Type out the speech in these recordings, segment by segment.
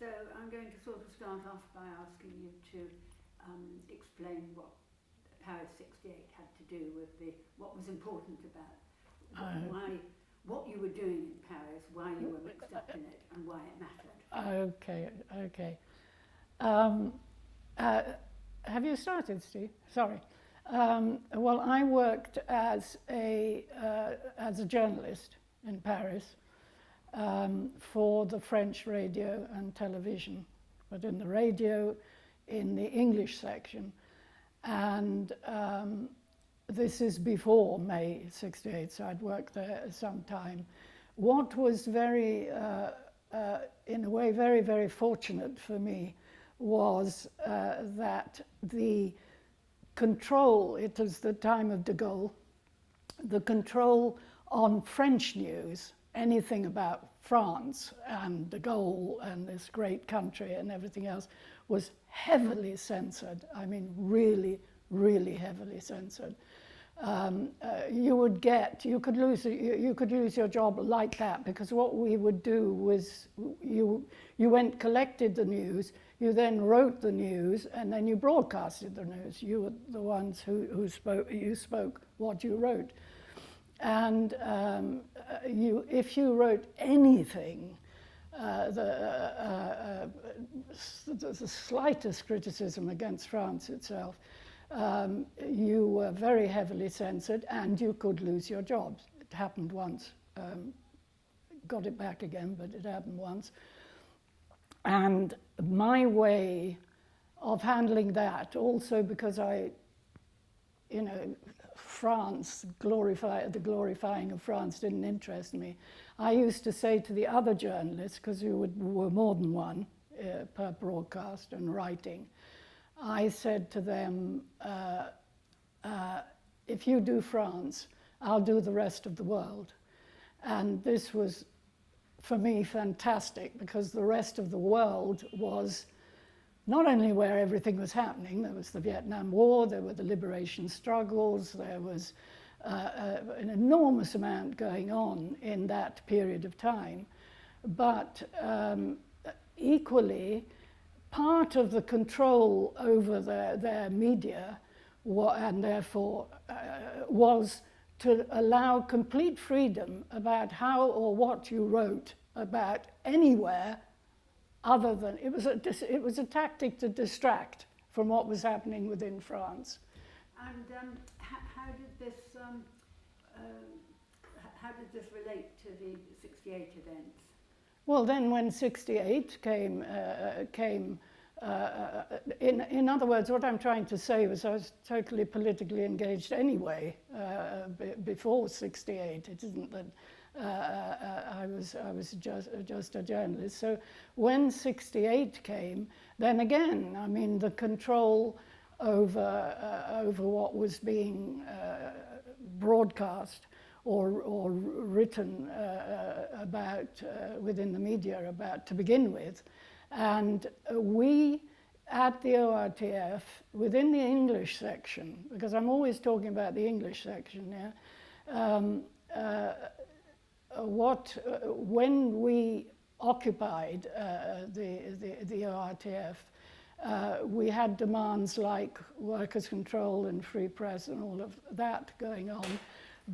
So I'm going to sort of start off by asking you to explain what Paris '68 had to do with what was important about what you were doing in Paris, why you were mixed up in it, and why it mattered. Okay. Have you started, Steve? Sorry. Well, I worked as a journalist in Paris for the French radio and television, but in the radio, in the English section, and this is before May '68, so I'd worked there some time. What was very, in a way, very, very fortunate for me was that the control, it was the time of de Gaulle, the control on French news, anything about France and de Gaulle and this great country and everything else, was heavily censored. I mean, really, really heavily censored. You could lose your job like that, because what we would do was you went, collected the news, you then wrote the news, and then you broadcasted the news. You were the ones who spoke what you wrote. And if you wrote anything, the slightest criticism against France itself, you were very heavily censored, and you could lose your jobs. It happened once. Got it back again, but it happened once. And my way of handling that, also because France, the glorifying of France didn't interest me. I used to say to the other journalists, because we were more than one per broadcast and writing, I said to them, if you do France, I'll do the rest of the world. And this was, for me, fantastic, because the rest of the world was not only where everything was happening. There was the Vietnam War, there were the liberation struggles, there was an enormous amount going on in that period of time. But equally, part of the control over their media, and therefore was to allow complete freedom about how or what you wrote about anywhere, other than it was a tactic to distract from what was happening within France. And how did this relate to the '68 events? Well, then when '68 came, in other words, what I'm trying to say was I was totally politically engaged anyway before '68. It isn't that I was just a journalist. So when '68 came, then again, I mean, the control over what was being broadcast or written about within the media about to begin with. And we, at the ORTF, within the English section, because I'm always talking about the English section now, when we occupied the ORTF, we had demands like workers' control and free press and all of that going on.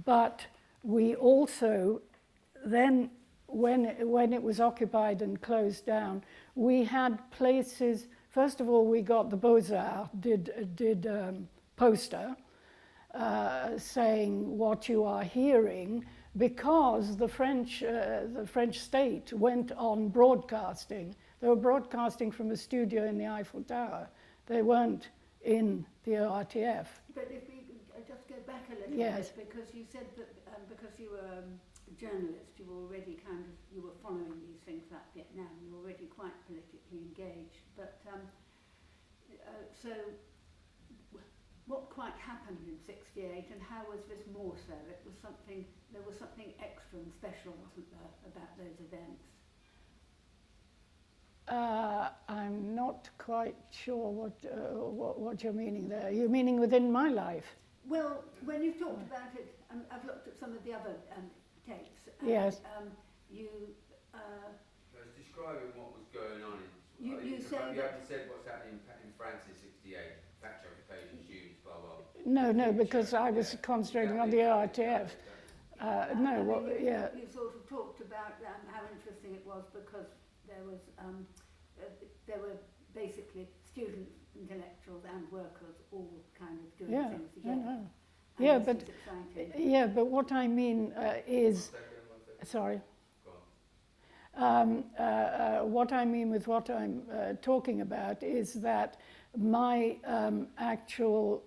But we also then, when it was occupied and closed down, we had places. First of all, we got the Beaux-Arts did poster saying what you are hearing, because the French state went on broadcasting. They were broadcasting from a studio in the Eiffel Tower. They weren't in the ORTF. But if we just go back a little yes. bit, because you said that because you were a journalist, you were already you were following these things like Vietnam. You were already quite politically engaged. But so what quite happened in '68, and how was this more so? There was something extra and special, wasn't there, about those events? I'm not quite sure what you're meaning there. You're meaning within my life? Well, when you've talked about it, I've looked at some of the other tapes. Yes. You. So it's describing what was going on in say You that... haven't said what's happening in France in 68, factory occupation, students, blah, blah. No, because I was concentrating on the ORTF. No, well, yeah. You sort of talked about how interesting it was because there were basically students, intellectuals and workers all kind of doing things together. Yeah, but what I mean is... Sorry. What I mean with what I'm talking about is that my actual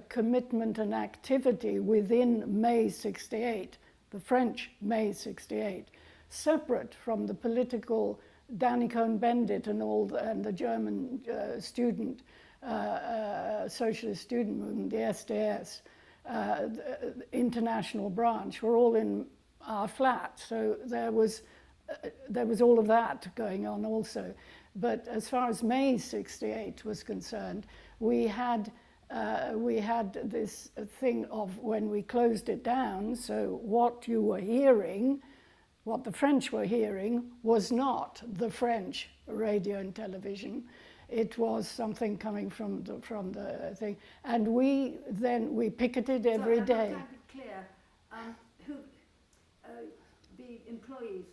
commitment and activity within May 68, the French May 68, separate from the political Danny Cohn-Bendit and the German student, socialist student movement, the SDS, the international branch, were all in our flat. So there was all of that going on also. But as far as May 68 was concerned, we had this thing of when we closed it down, so what you were hearing, what the French were hearing, was not the French radio and television. It was something coming from the thing. And we picketed every day. I'm not clear. The employees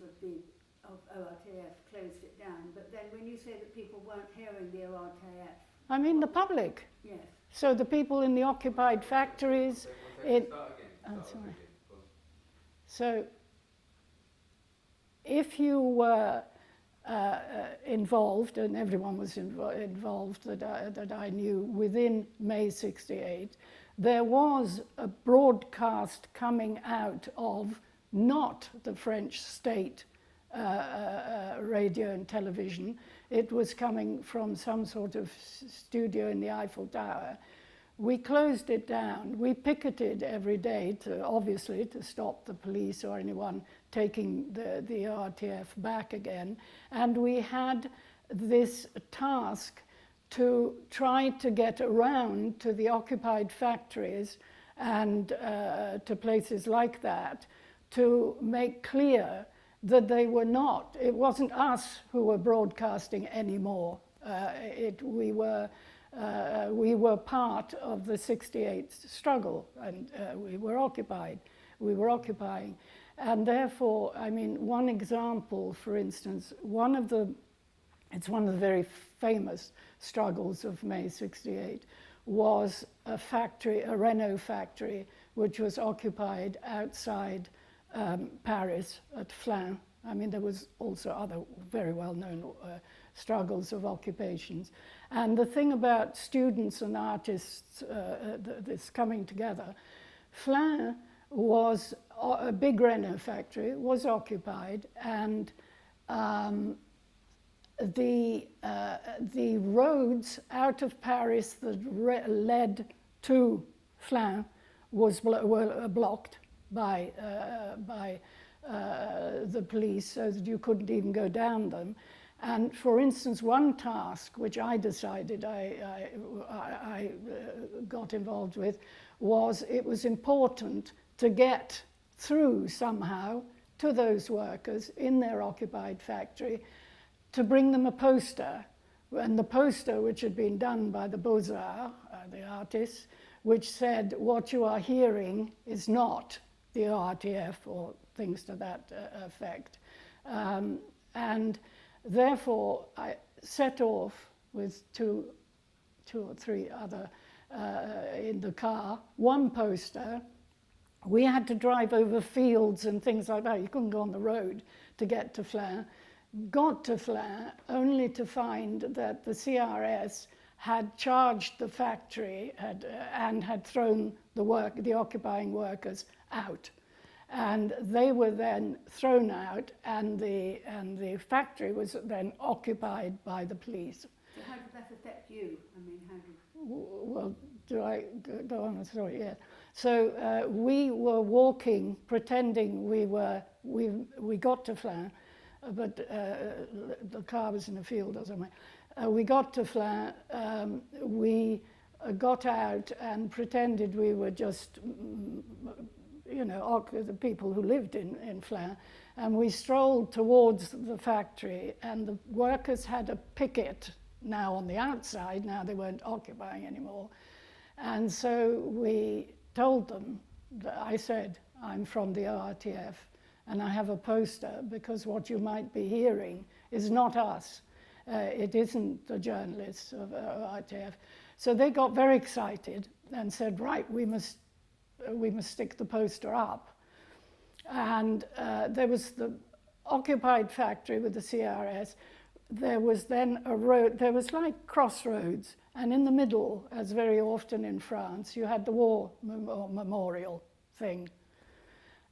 of ORTF closed it down, but then when you say that people weren't hearing the ORTF... I mean the public. Yes. So the people in the occupied factories... Sorry. So if you were involved, and everyone was involved that I knew within May 68, there was a broadcast coming out of not the French state radio and television. It was coming from some sort of studio in the Eiffel Tower. We closed it down. We picketed every day obviously to stop the police or anyone taking the RTF back again. And we had this task to try to get around to the occupied factories and to places like that to make clear that they were not, it wasn't us who were broadcasting anymore. We were part of the 68 struggle, and we were occupied. We were occupying. And therefore, I mean, one example, for instance, it's one of the very famous struggles of May 68, was a Renault factory, which was occupied outside Paris at Flins. I mean, there was also other very well-known struggles of occupations. And the thing about students and artists, this coming together, Flins was a big Renault factory, was occupied, and the roads out of Paris that led to Flins were blocked by the police, so that you couldn't even go down them. And for instance, one task which I decided I got involved with was it was important to get through somehow to those workers in their occupied factory to bring them a poster. And the poster, which had been done by the Beaux-Arts, the artists, which said, what you are hearing is not the RTF or things to that effect. And therefore, I set off with two or three other in the car, one poster. We had to drive over fields and things like that. You couldn't go on the road to get to Flins. Got to Flins only to find that the CRS had charged the factory and had thrown the occupying workers out. And they were then thrown out, and the factory was then occupied by the police. So how did that affect you? I mean, how did... Well, do I go on? Sorry, yeah. So we were walking, pretending we got to Flins, but the car was in a field or something. We got to Flins, we got out and pretended we were just, the people who lived in Flins, and we strolled towards the factory, and the workers had a picket now on the outside, now they weren't occupying anymore. And so we told them, that I said, I'm from the ORTF and I have a poster, because what you might be hearing is not us. It isn't the journalists of ORTF. So they got very excited and said, right, we must stick the poster up. And there was the occupied factory with the CRS. There was then a road, there was like crossroads, and in the middle, as very often in France, you had the war memorial thing.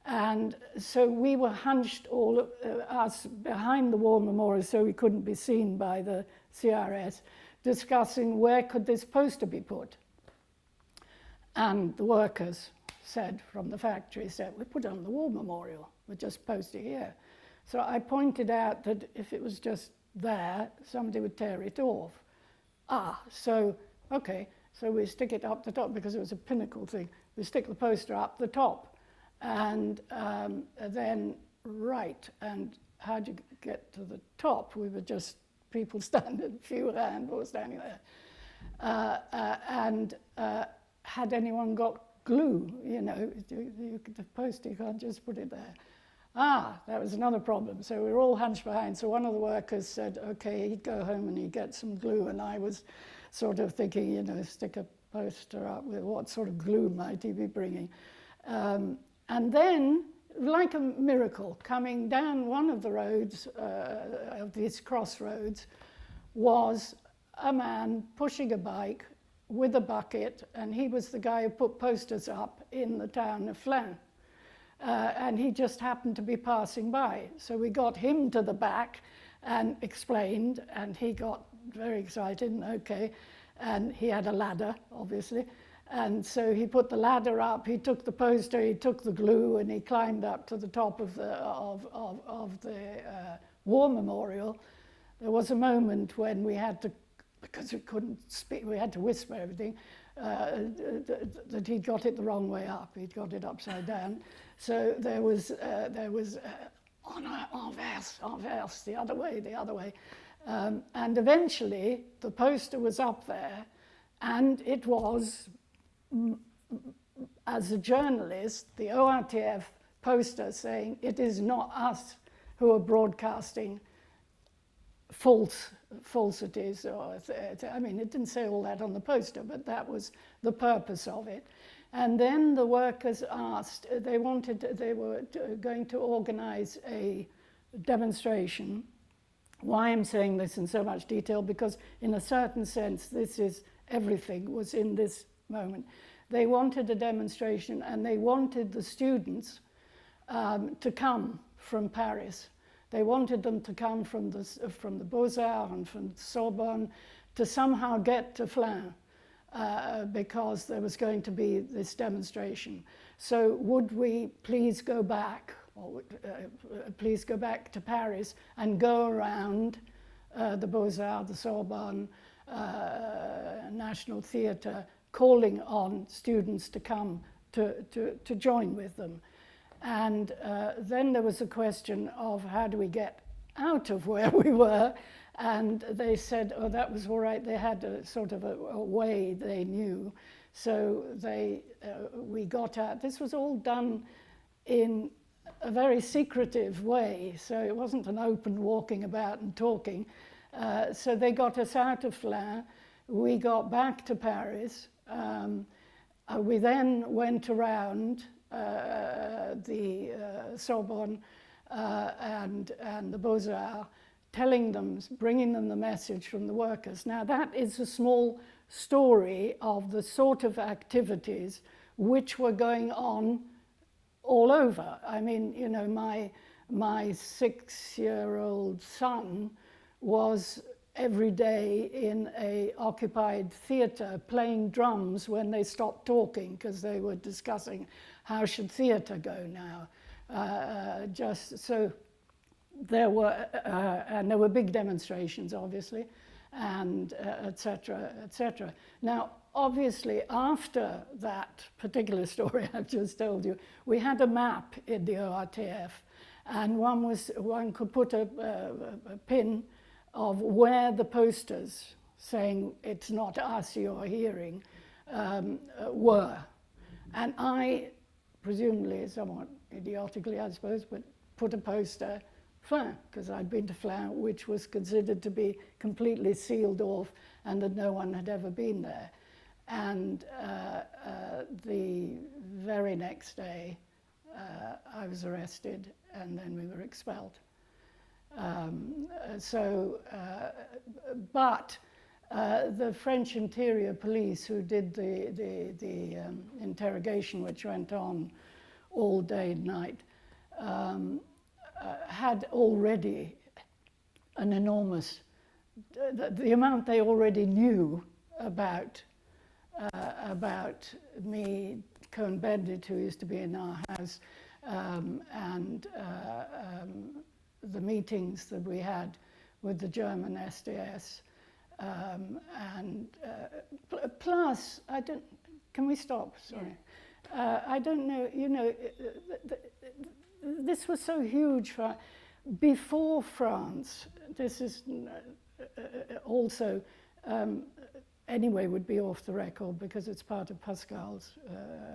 And so we were hunched, all of us, behind the war memorial so we couldn't be seen by the CRS, discussing where could this poster be put. And the workers said, from the factory, said, we put it on the war memorial, we just post it here. So I pointed out that if it was just there, somebody would tear it off. So, okay, so we stick it up the top, because it was a pinnacle thing. We stick the poster up the top. And then, right, and how do you get to the top? We were just people standing, few handfuls standing there. Had anyone got glue? You know, the poster, you can't just put it there. That was another problem. So we were all hunched behind. So one of the workers said, okay, he'd go home and he'd get some glue. And I was sort of thinking, you know, stick a poster up with what sort of glue might he be bringing? And then, like a miracle, coming down one of the roads, of these crossroads, was a man pushing a bike with a bucket, and he was the guy who put posters up in the town of Flins. And he just happened to be passing by. So we got him to the back and explained, and he got very excited and okay. And he had a ladder, obviously. And so he put the ladder up, he took the poster, he took the glue, and he climbed up to the top of the war memorial. There was a moment when we had to, because we couldn't speak, we had to whisper everything, that he'd got it the wrong way up. He'd got it upside down. So there was envers, the other way. And eventually, the poster was up there, and it was, as a journalist, the ORTF poster saying, it is not us who are broadcasting falsities, or I mean, it didn't say all that on the poster, but that was the purpose of it. And then the workers asked, they were going to organize a demonstration. Why I'm saying this in so much detail, because in a certain sense, this is everything was in this moment. They wanted a demonstration, and they wanted the students to come from Paris. They wanted them to come from the Beaux-Arts and from Sorbonne to somehow get to Flins, because there was going to be this demonstration. So would we please go back, or please go back to Paris and go around the Beaux-Arts, the Sorbonne, National Theatre, calling on students to come to join with them. And then there was a question of how do we get out of where we were, and they said, oh, that was all right. They had a sort of a way they knew. So we got out. This was all done in a very secretive way, so it wasn't an open walking about and talking. So they got us out of Flins. We got back to Paris. We then went around the Sorbonne and the Beaux-Arts, telling them, bringing them the message from the workers. Now that is a small story of the sort of activities which were going on all over. I mean, you know, my 6-year-old son was every day in a occupied theatre playing drums when they stopped talking, because they were discussing how should theatre go now. Just so there were, and there were big demonstrations, obviously, and et cetera, et cetera. Now, obviously, after that particular story I've just told you, we had a map in the ORTF, and one could put a pin of where the posters saying it's not us you're hearing, were. And I, presumably somewhat idiotically I suppose, but put a poster, Flins, because I'd been to Flins, which was considered to be completely sealed off and that no one had ever been there. And the very next day I was arrested and then we were expelled. But the French Interior Police, who did the interrogation, which went on all day and night, had already an enormous, the amount they already knew about me, Cohn-Bendit, who used to be in our house, and the meetings that we had with the German SDS. Plus, I don't, can we stop? Sorry. Yeah. I don't know, you know, this was so huge for, before France, this is also, anyway, would be off the record because it's part of Pascal's,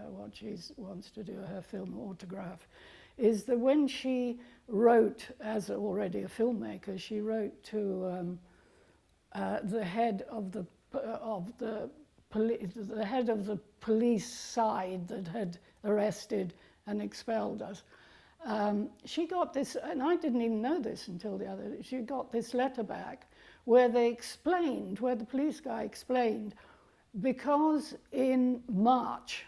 what she wants to do, her film Autograph, is that when she wrote, as already a filmmaker, she wrote to the head of the head of the police side that had arrested and expelled us. She got this, and I didn't even know this until the other day, she got this letter back where they explained, where the police guy explained, because in March,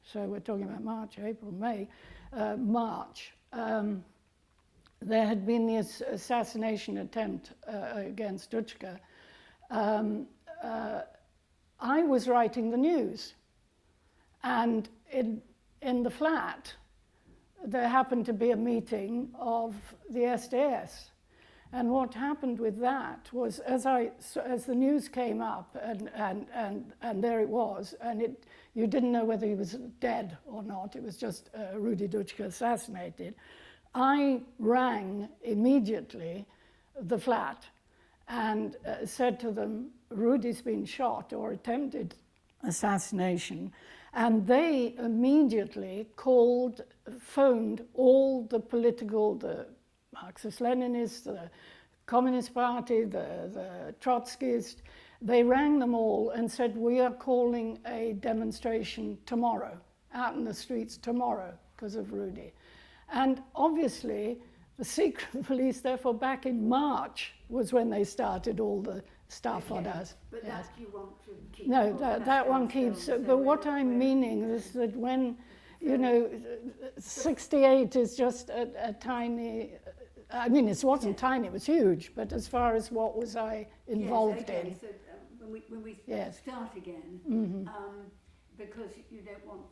so we're talking about March, April, May, March, there had been this assassination attempt against Duchka. I was writing the news, and in the flat there happened to be a meeting of the SDS. And what happened with that was, as the news came up, and there it was, and you didn't know whether he was dead or not, it was just Rudi Duchka assassinated, I rang immediately the flat and said to them, Rudy's been shot or attempted assassination, and they immediately phoned all the political, the Marxist-Leninists, the Communist Party, the Trotskyists. They rang them all and said, we are calling a demonstration tomorrow, out in the streets tomorrow, because of Rudy. And obviously, the secret police, therefore, back in March was when they started all the stuff on us. But yes. that you want to keep? No, that one keeps. But what I'm meaning is that when, you know, 68 is just a tiny. I mean, it wasn't tiny; it was huge. But as far as what was I involved in? So when we start again, because you don't want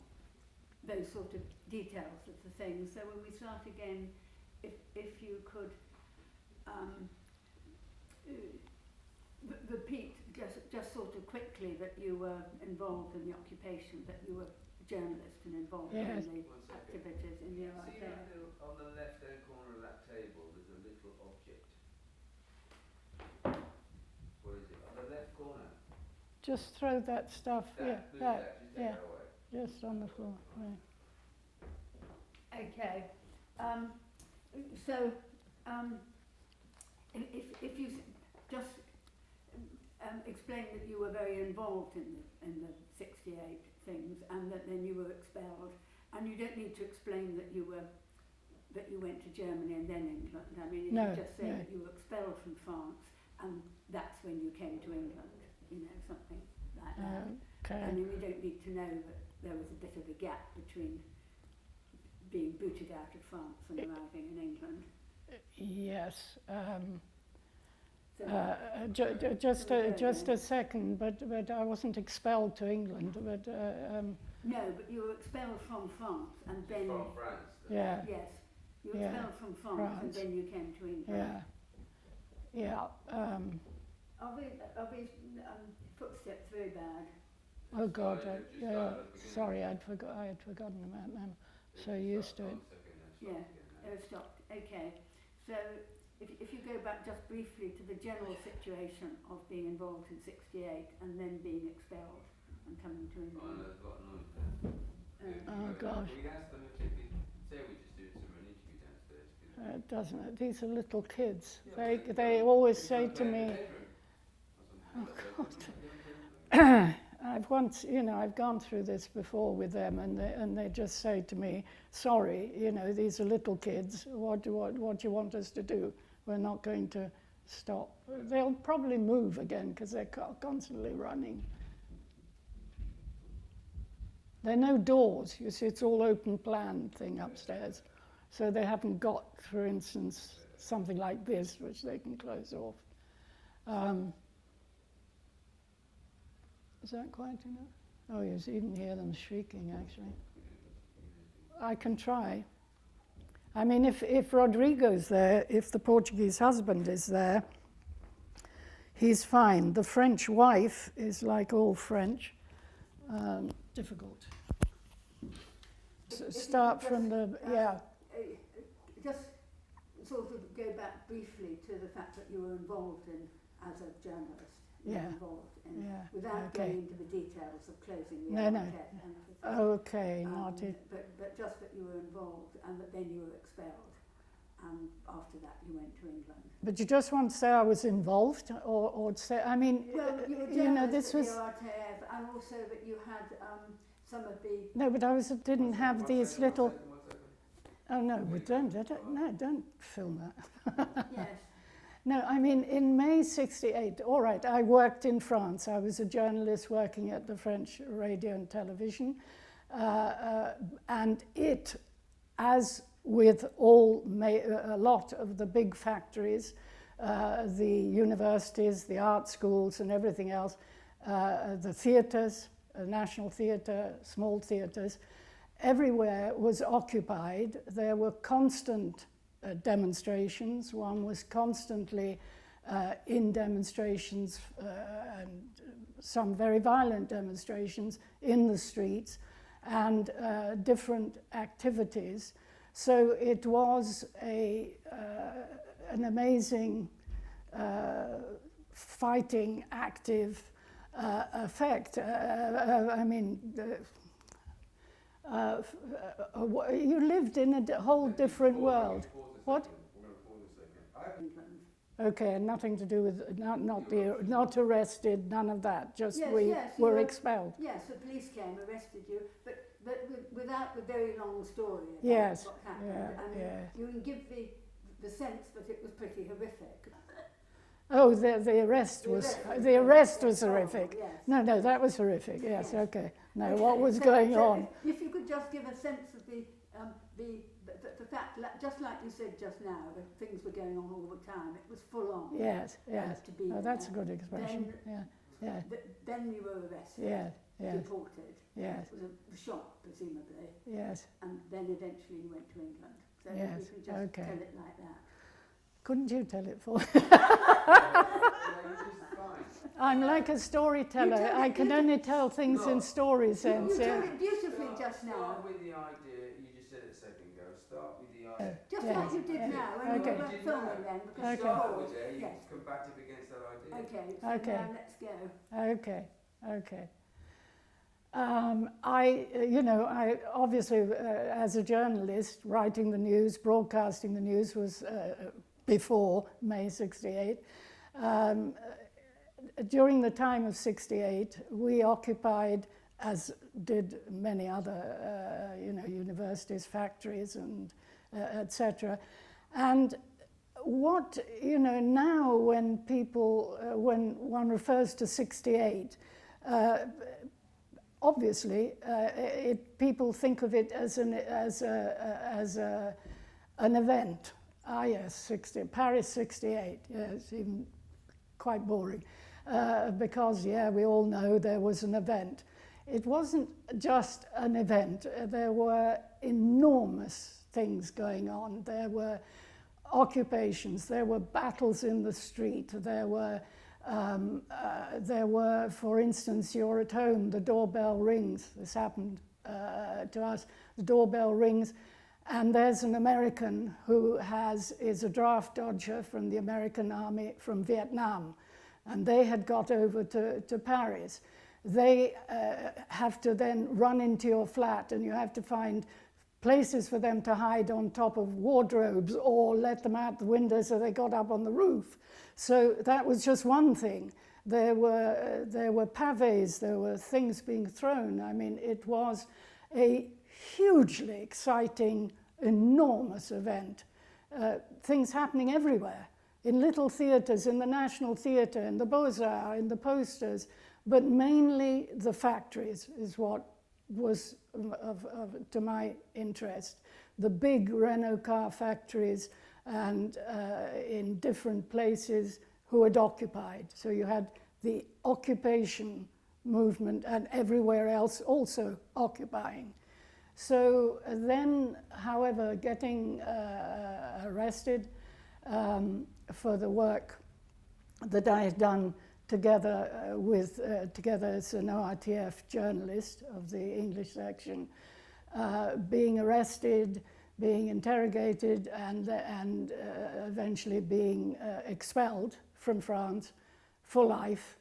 those sort of details of the things. So when we start again, if you could repeat just sort of quickly that you were involved in the occupation, that you were a journalist and involved in the activities in the Iraq. See on the left-hand corner of that table, there's a little object. What is it? On the left corner? Just throw that stuff. Just on the floor. Right. Okay. If you just explain that you were very involved in the 68 things, and that then you were expelled, and you don't need to explain that you went to Germany and then England. I mean, if you just say that you were expelled from France, and that's when you came to England, you know, something like that. Okay. I mean, we don't need to know that there was a bit of a gap between being booted out of France and arriving in England. Yes. Just a second, but I wasn't expelled to England. But no, but you were expelled from France and then. From France. Yeah. Yes, you were expelled from France and then you came to England. Yeah. Are these footsteps very bad? Oh God! Sorry, I had forgotten about them. So used to it. Yeah, it was stopped. Okay, so if you go back just briefly to the general situation of being involved in 68 and then being expelled and coming to Oh, England. no, there's a lot of noise there. Oh, gosh. We asked them if they could say we're just doing some interview downstairs. It doesn't. These are little kids. Yeah, They always say to me, I've gone through this before with them, and they just say to me, sorry, these are little kids. What do you want us to do? We're not going to stop. They'll probably move again because they're constantly running. There are no doors. You see, it's all open plan thing upstairs. So they haven't got, for instance, something like this, which they can close off. Is that quiet enough? Oh, you even hear them shrieking, actually. I can try. I mean, if Rodrigo's there, if the Portuguese husband is there, he's fine. The French wife is like all French, difficult. Start from the, Just sort of go back briefly to the fact that you were involved in, as a journalist, without going into the details of closing the outlet and everything. Okay, not it. But just that you were involved and that then you were expelled, and after that you went to England. But you just want to say I was involved, or say, I mean, well, this was. The RTF, and also that you had some of the. No, but didn't have these little. Oh no, we don't film that. Yes. No, I mean, in May 68, all right, I worked in France. I was a journalist working at the French radio and television. And it, as with a lot of the big factories, the universities, the art schools and everything else, the theatres, National Theatre, small theatres, everywhere was occupied. There were constant demonstrations. One was constantly in demonstrations, and some very violent demonstrations in the streets, and different activities. So it was an amazing fighting, active effect. I mean, you lived in a whole different world. What? Okay, and nothing to do with not arrested, none of that. Just we were expelled. Yes, the police came, arrested you, but without the very long story about what happened. You can give the sense that it was pretty horrific. Oh, the arrest was horrific. Yes. No, that was horrific. Yes, okay. No, what was going on? If you could just give a sense of the fact, just like you said just now, that things were going on all the time. It was full on. Yes. To be that's a good expression. Then you were arrested, deported. Yes. It was a shock, presumably. Yes. And then eventually you went to England. So you can just tell it like that. Couldn't you tell it for me? I'm like a storyteller. I can only tell things in story sense. You told it beautifully just now. Start with the idea, you just said it a second ago, start with the idea. Just like you did now when you were filming then. Because start with it, you just combative against that idea. Okay, so now let's go. Okay. I obviously, as a journalist, writing the news, broadcasting the news was before May 68. During the time of 68, we occupied, as did many other, universities, factories, and etc. And what, now when people, when one refers to 68, obviously, people think of it as an event. Yes, Paris 68. Yes, even quite boring, because we all know there was an event. It wasn't just an event. There were enormous things going on. There were occupations. There were battles in the street. There were, for instance, you're at home, the doorbell rings. This happened to us. The doorbell rings, And there's an American who is a draft dodger from the American army from Vietnam. And they had got over to Paris. They have to then run into your flat, and you have to find places for them to hide on top of wardrobes or let them out the window so they got up on the roof. So that was just one thing. There were pavés, there were things being thrown. I mean, it was a hugely exciting, enormous event. Things happening everywhere, in little theatres, in the National Theatre, in the Beaux-Arts, in the posters, but mainly the factories is what was to my interest. The big Renault car factories and in different places who had occupied. So you had the occupation movement and everywhere else also occupying. So then, however, getting arrested for the work that I had done together together as an ORTF journalist of the English section, being arrested, being interrogated, and eventually being expelled from France for life.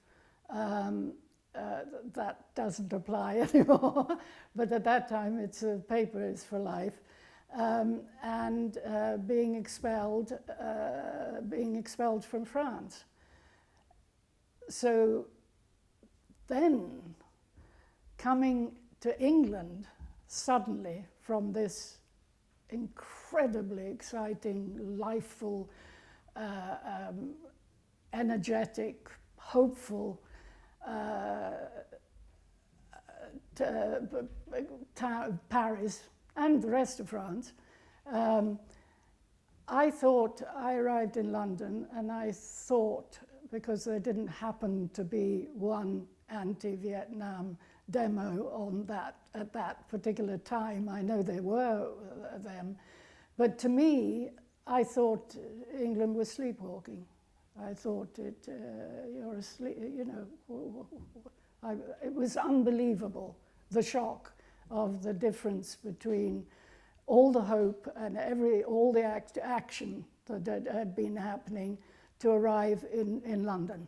That doesn't apply anymore, but at that time it's a paper is for life. And being expelled from France. So then, coming to England suddenly from this incredibly exciting, lifeful, energetic, hopeful Paris and the rest of France, I arrived in London and I thought, because there didn't happen to be one anti-Vietnam demo at that particular time. I know there were them, but to me, I thought England was sleepwalking. I thought you're asleep, you know. It was unbelievable, the shock of the difference between all the hope and all the action that had been happening to arrive in London.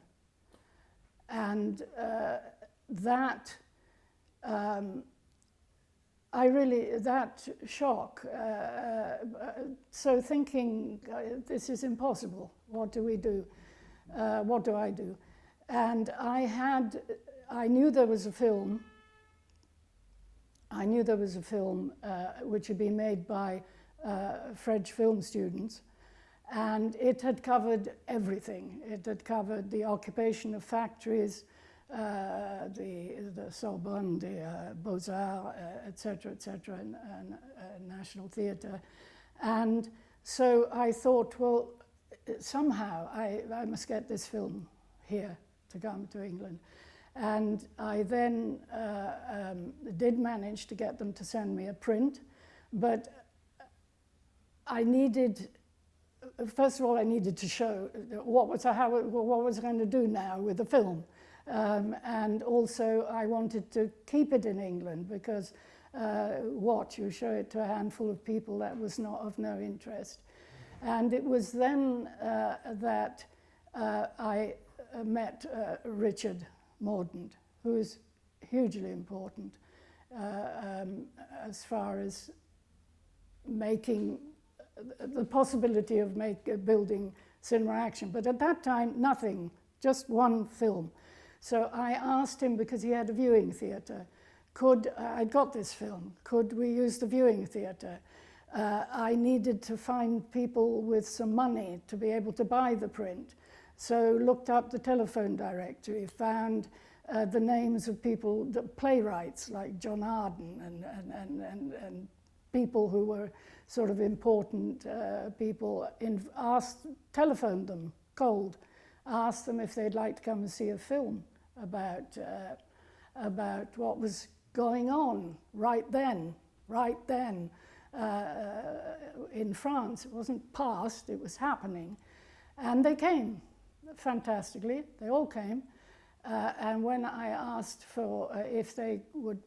And that shock, so thinking, this is impossible, what do we do? What do I do? And I knew there was a film. I knew there was a film which had been made by French film students, and it had covered everything. It had covered the occupation of factories, the Sorbonne, the Beaux-Arts, etc., and National Theatre. And so I thought, well, somehow I must get this film here to come to England. And I then did manage to get them to send me a print, but I needed, first of all, I needed to show what was I going to do now with the film. And also I wanted to keep it in England because you show it to a handful of people, that was not of no interest. And it was then that I met Richard Mordaunt, who is hugely important as far as making the possibility of building cinema action. But at that time, nothing, just one film. So I asked him, because he had a viewing theatre, I got this film, could we use the viewing theatre? I needed to find people with some money to be able to buy the print. So looked up the telephone directory, found the names of people, the playwrights like John Arden and people who were sort of important people, telephoned them cold, asked them if they'd like to come and see a film about what was going on right then in France. It wasn't past, it was happening. And they came, fantastically, they all came. And when I asked for if they would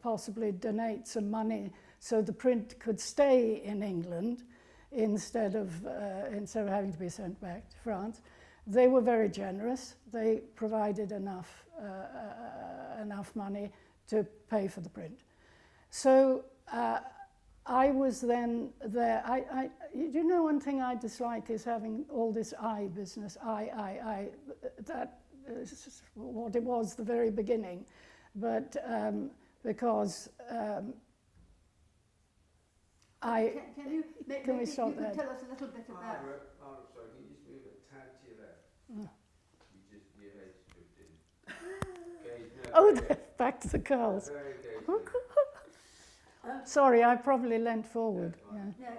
possibly donate some money so the print could stay in England instead of having to be sent back to France. They were very generous. They provided enough money to pay for the print. So I was then there. You know, one thing I dislike is having all this I business. I. That is what it was the very beginning, but because Can we stop there? Tell us a little bit about. Sorry, can you just move a tad to your left? You just your head's drifted. Okay, Back to the curls. Very good. Sorry, I probably leant forward. Yeah, Yeah.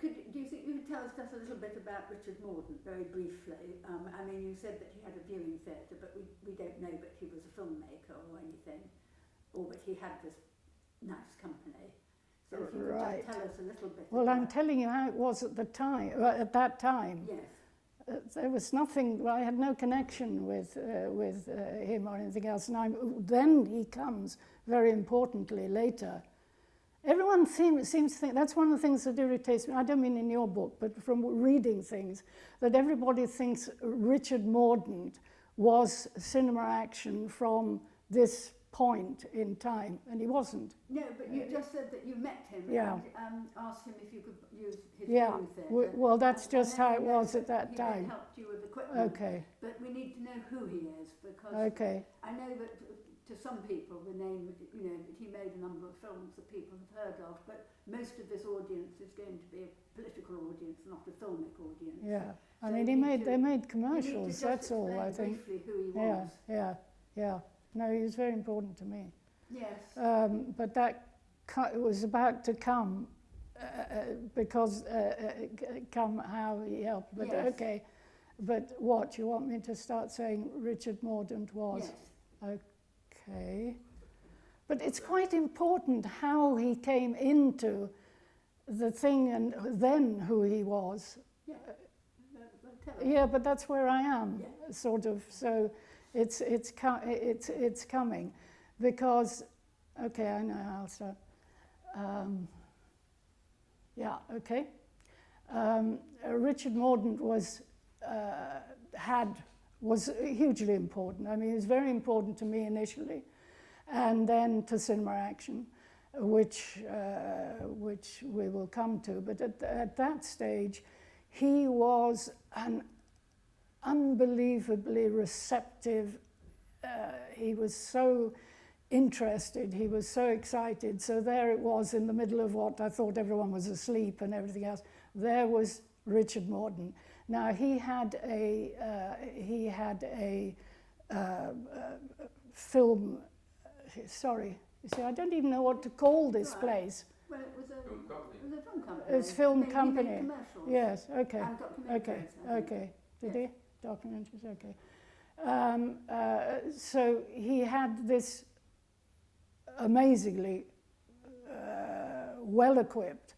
Do you think you could tell us just a little bit about Richard Mordaunt, very briefly? I mean, you said that he had a viewing theatre, but we don't know that he was a filmmaker or anything, or that he had this nice company. So if you could just tell us a little bit. Well, I'm telling you how it was at the time. At that time, yes. There was nothing. Well, I had no connection with him or anything else. And then he comes very importantly later. Everyone seems to think, that's one of the things that irritates me. I don't mean in your book, but from reading things, that everybody thinks Richard Mordaunt was cinema action from this point in time, and he wasn't. No, but you just said that you met him and asked him if you could use his viewing theatre. Well, that's just how it was at that time. He helped you with equipment. Okay. But we need to know who he is, because I know that to some people the name, you know, he made a number of films that people have heard of, but most of this audience is going to be a political audience, not a filmic audience. Yeah, I So mean, they made commercials, that's all, I think. Briefly who he was. Yeah. No, he was very important to me. Yes. But that was about to come, because come how he helped. But yes. okay, but what, you want me to start saying Richard Mordaunt was? Yes. Okay. But it's quite important how he came into the thing and then who he was. Yeah, but that's where I am, sort of. So it's coming, because okay, I know how I'll start. Richard Mordaunt was hugely important. I mean, he was very important to me initially, and then to cinema action, which we will come to. But at that stage, he was an unbelievably receptive. He was so interested, he was so excited. So there it was in the middle of what I thought everyone was asleep and everything else. There was Richard Mordaunt. Now he had a film. Sorry, you see, I don't even know what to call this place. Well, it was a film company. It was film He company. made commercials. Yes. Okay. And documentaries. Okay. Did he? Documentaries. Okay. So he had this amazingly well-equipped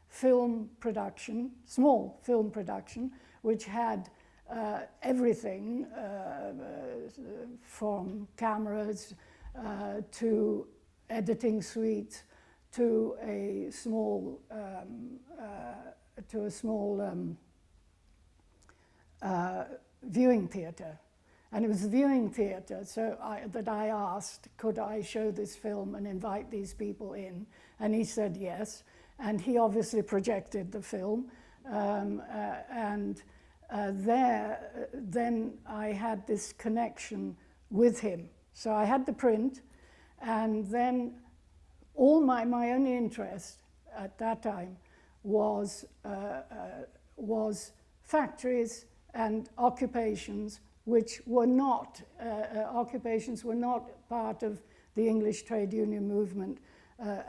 film production, small film production, which had everything from cameras to editing suites to a small viewing theatre. And it was a viewing theatre, so that I asked, could I show this film and invite these people in? And he said yes. And he obviously projected the film. Then I had this connection with him. So I had the print, and then all my only interest at that time was factories and occupations which were not, occupations were not part of the English trade union movement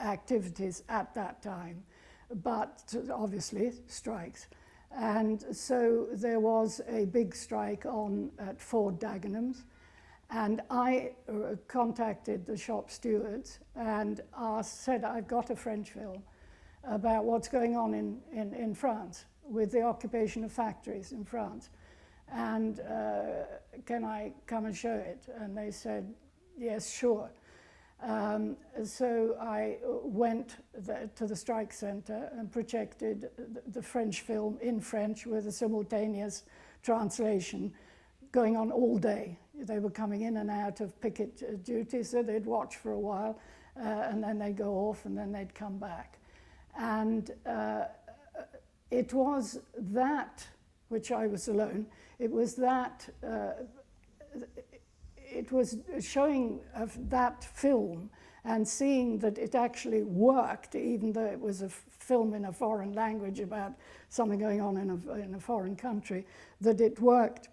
activities at that time, but obviously strikes. And so there was a big strike at Ford Dagenham's, and I contacted the shop stewards and said, I've got a French film about what's going on in France with the occupation of factories in France. And can I come and show it? And they said, yes, sure. So I went to the strike centre and projected the French film in French with a simultaneous translation going on all day. They were coming in and out of picket duty, so they'd watch for a while, and then they'd go off, and then they'd come back. And it was that, which I was alone, it was that, it was showing of that film and seeing that it actually worked, even though it was a film in a foreign language about something going on in a foreign country, that it worked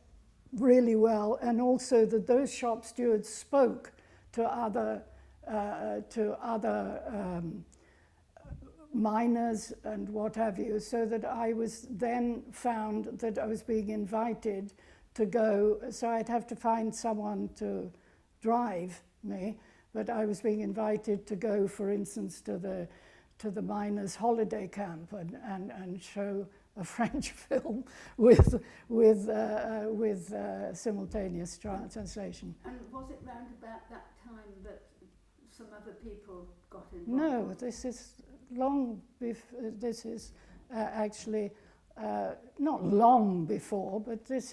really well, and also that those shop stewards spoke to other miners and what have you, so that I was then found that I was being invited to go, so I'd have to find someone to drive me, but I was being invited to go, for instance, to the miners' holiday camp and show a French film with simultaneous translation. And was it round about that time that some other people got involved? No, this is long before. This is actually not long before, but this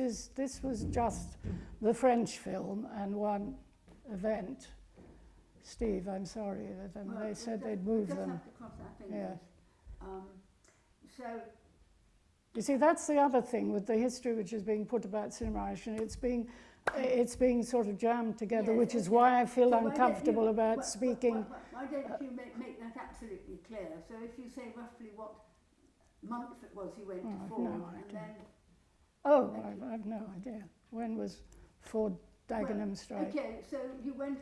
was just the French film and one event. Steve, I'm sorry that they said they'd move them. Have to cross our fingers. Yeah. So You see, that's the other thing with the history which is being put about cinema action. It's being sort of jammed together, yes, which is why I feel so why uncomfortable don't you, about speaking. Why don't you make that absolutely clear? So if you say roughly what month it was you went to I've Ford, no and idea. then... Oh, I've no idea. When was Ford Dagenham strike? Okay, so you went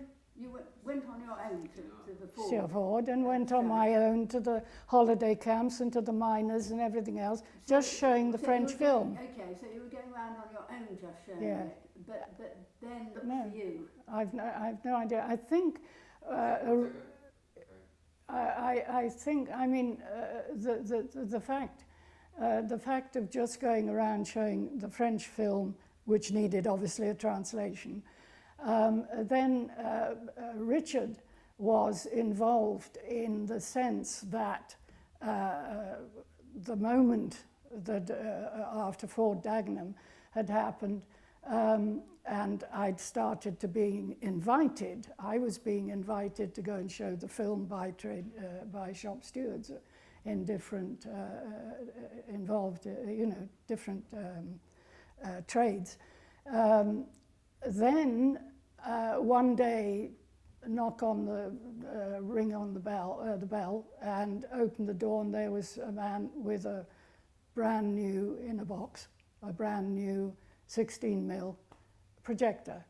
on your own to the Ford. Sure, Ford, and went on my own to the holiday camps and to the miners and everything else, just showing the French film. Okay, so you were going around on your own just showing Yeah. it, but then look No. for you. I've no idea. I think I think, I mean, the fact of just going around showing the French film, which needed obviously a translation, then Richard was involved in the sense that the moment that after Ford Dagenham had happened, and I'd started to being invited. I was being invited to go and show the film by shop stewards in different involved, different trades. Then one day, knock on the ring on the bell, and opened the door, and there was a man with a brand new in a box, a brand new 16mm projector.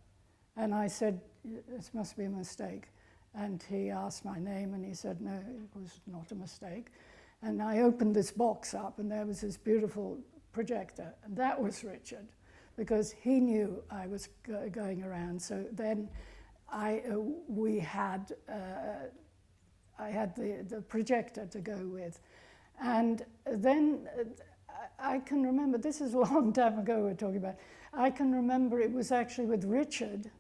And I said, this must be a mistake. And he asked my name, and he said, no, it was not a mistake. And I opened this box up, and there was this beautiful projector. And that was Richard, because he knew I was going around. So then I had the projector to go with. And then I can remember, this is a long time ago we're talking about, I can remember it was actually with Richard,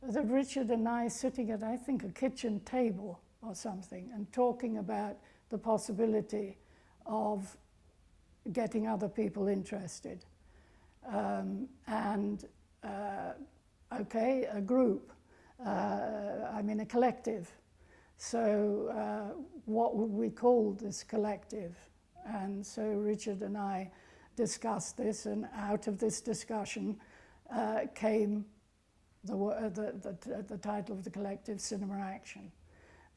that Richard and I sitting at, I think, a kitchen table or something, and talking about the possibility of getting other people interested. Okay, a group, a collective. So what would we call this collective? And so Richard and I discussed this, and out of this discussion came the title of the collective, Cinema Action,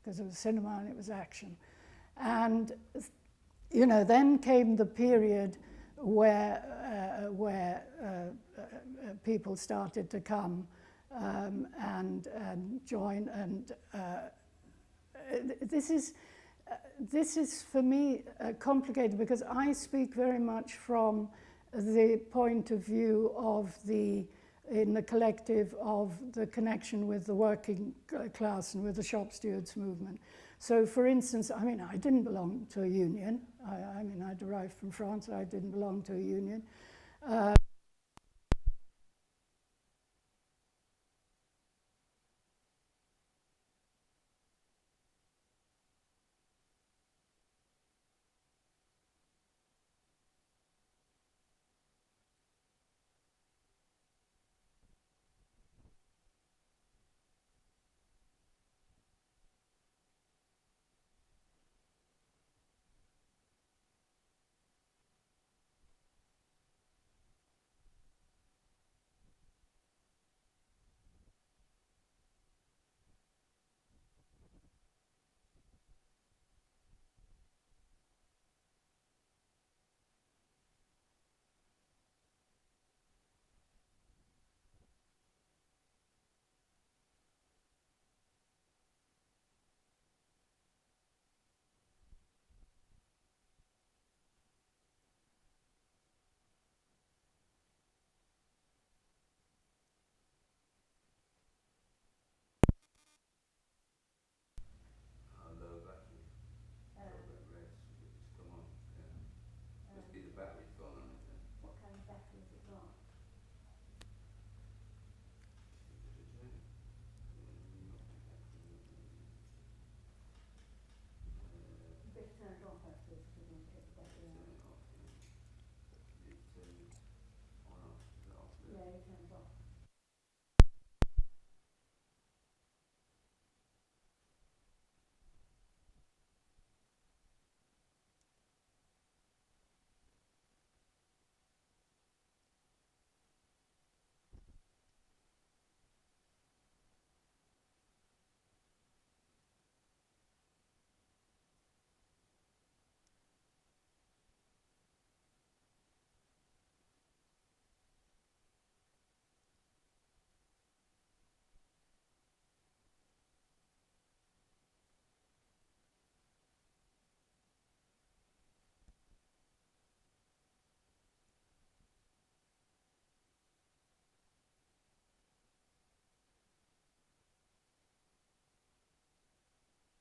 because it was cinema and it was action. And then came the period where people started to come and join, and this is for me complicated, because I speak very much from the point of view of in the collective of the connection with the working class and with the shop stewards movement. So, for instance, I didn't belong to a union. I derived from France. I didn't belong to a union.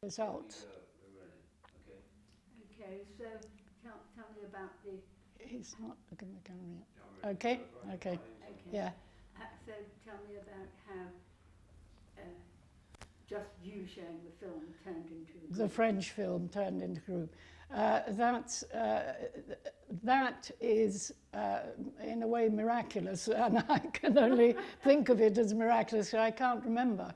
results. Okay. Okay, so tell me about the... He's not looking at the camera yet. Yeah, I'm ready. Okay, Right. okay, Okay. yeah. So tell me about how just you showing the film turned into a The group. French film turned into group. That is, in a way, miraculous, and I can only think of it as miraculous. I can't remember,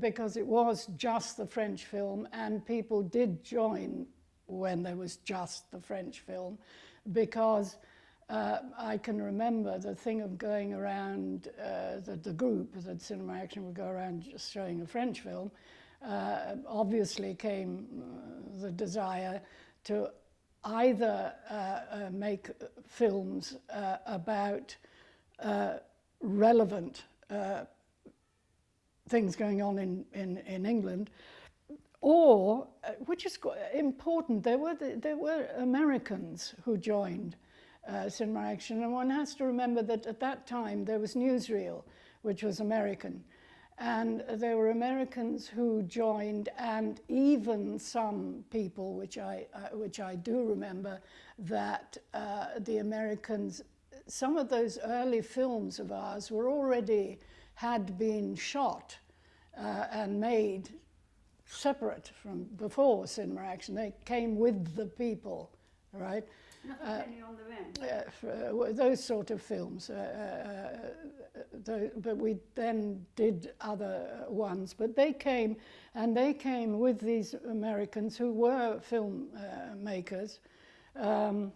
because it was just the French film, and people did join when there was just the French film, because I can remember the thing of going around, the group, that Cinema Action would go around just showing a French film. Obviously came the desire to either make films about relevant things going on in England, or, which is important, there were Americans who joined Cinema Action, and one has to remember that at that time there was Newsreel, which was American, and there were Americans who joined, and even some people, which I do remember, that the Americans, some of those early films of ours had been shot and made separate from before Cinema Action. They came with the people, right? Not depending on the rent. Those sort of films. But we then did other ones. But they came with these Americans who were film makers. And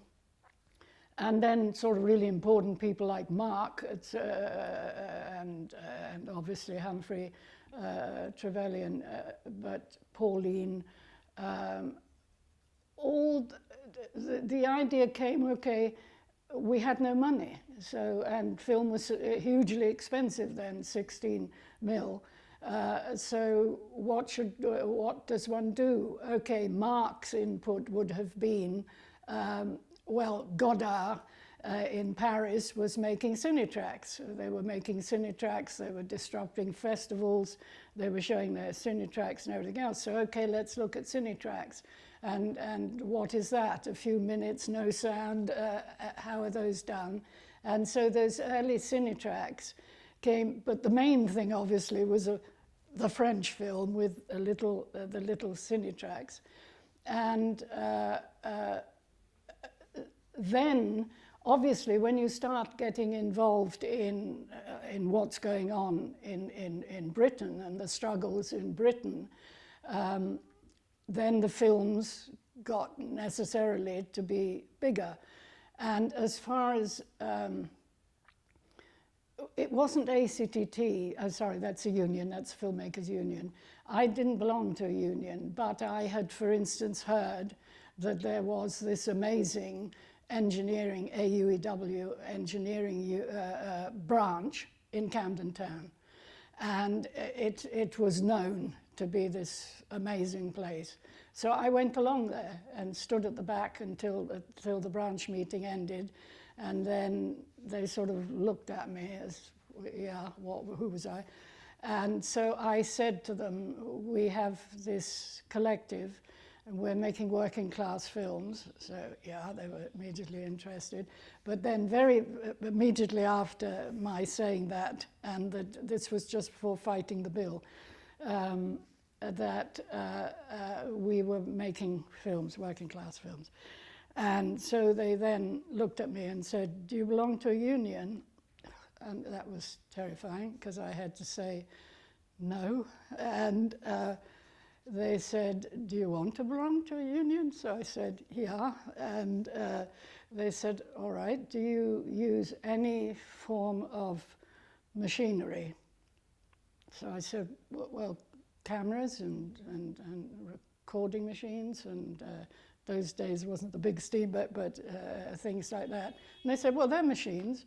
then sort of really important people like Mark and obviously Humphrey Trevelyan, but Pauline. The idea came, okay, we had no money, so, and film was hugely expensive then, 16 mil. So what does one do? Okay, Mark's input would have been, Godard in Paris was making cinetracks. They were making cinetracks, they were disrupting festivals, they were showing their cinetracks and everything else. So, okay, let's look at cinetracks. And what is that? A few minutes, no sound, how are those done? And so those early cinetracks came, but the main thing obviously was the French film with the little cinetracks. And then, obviously, when you start getting involved in what's going on in Britain and the struggles in Britain, then the films got necessarily to be bigger. And as far as, it wasn't ACTT, sorry, that's a union, that's Filmmakers Union. I didn't belong to a union, but I had, for instance, heard that there was this amazing engineering, AUEW engineering branch in Camden Town. And it was known to be this amazing place. So I went along there and stood at the back until the branch meeting ended. And then they sort of looked at me as, yeah, who was I? And so I said to them, we have this collective and we're making working class films. So yeah, they were immediately interested. But then very immediately after my saying that, and that this was just before fighting the bill, that we were making films, working class films. And so they then looked at me and said, do you belong to a union? And that was terrifying because I had to say no. And they said, do you want to belong to a union? So I said, yeah. And they said, all right, do you use any form of machinery? So I said, well, cameras and recording machines, and those days wasn't the big steamboat, but things like that. And they said, well, they're machines.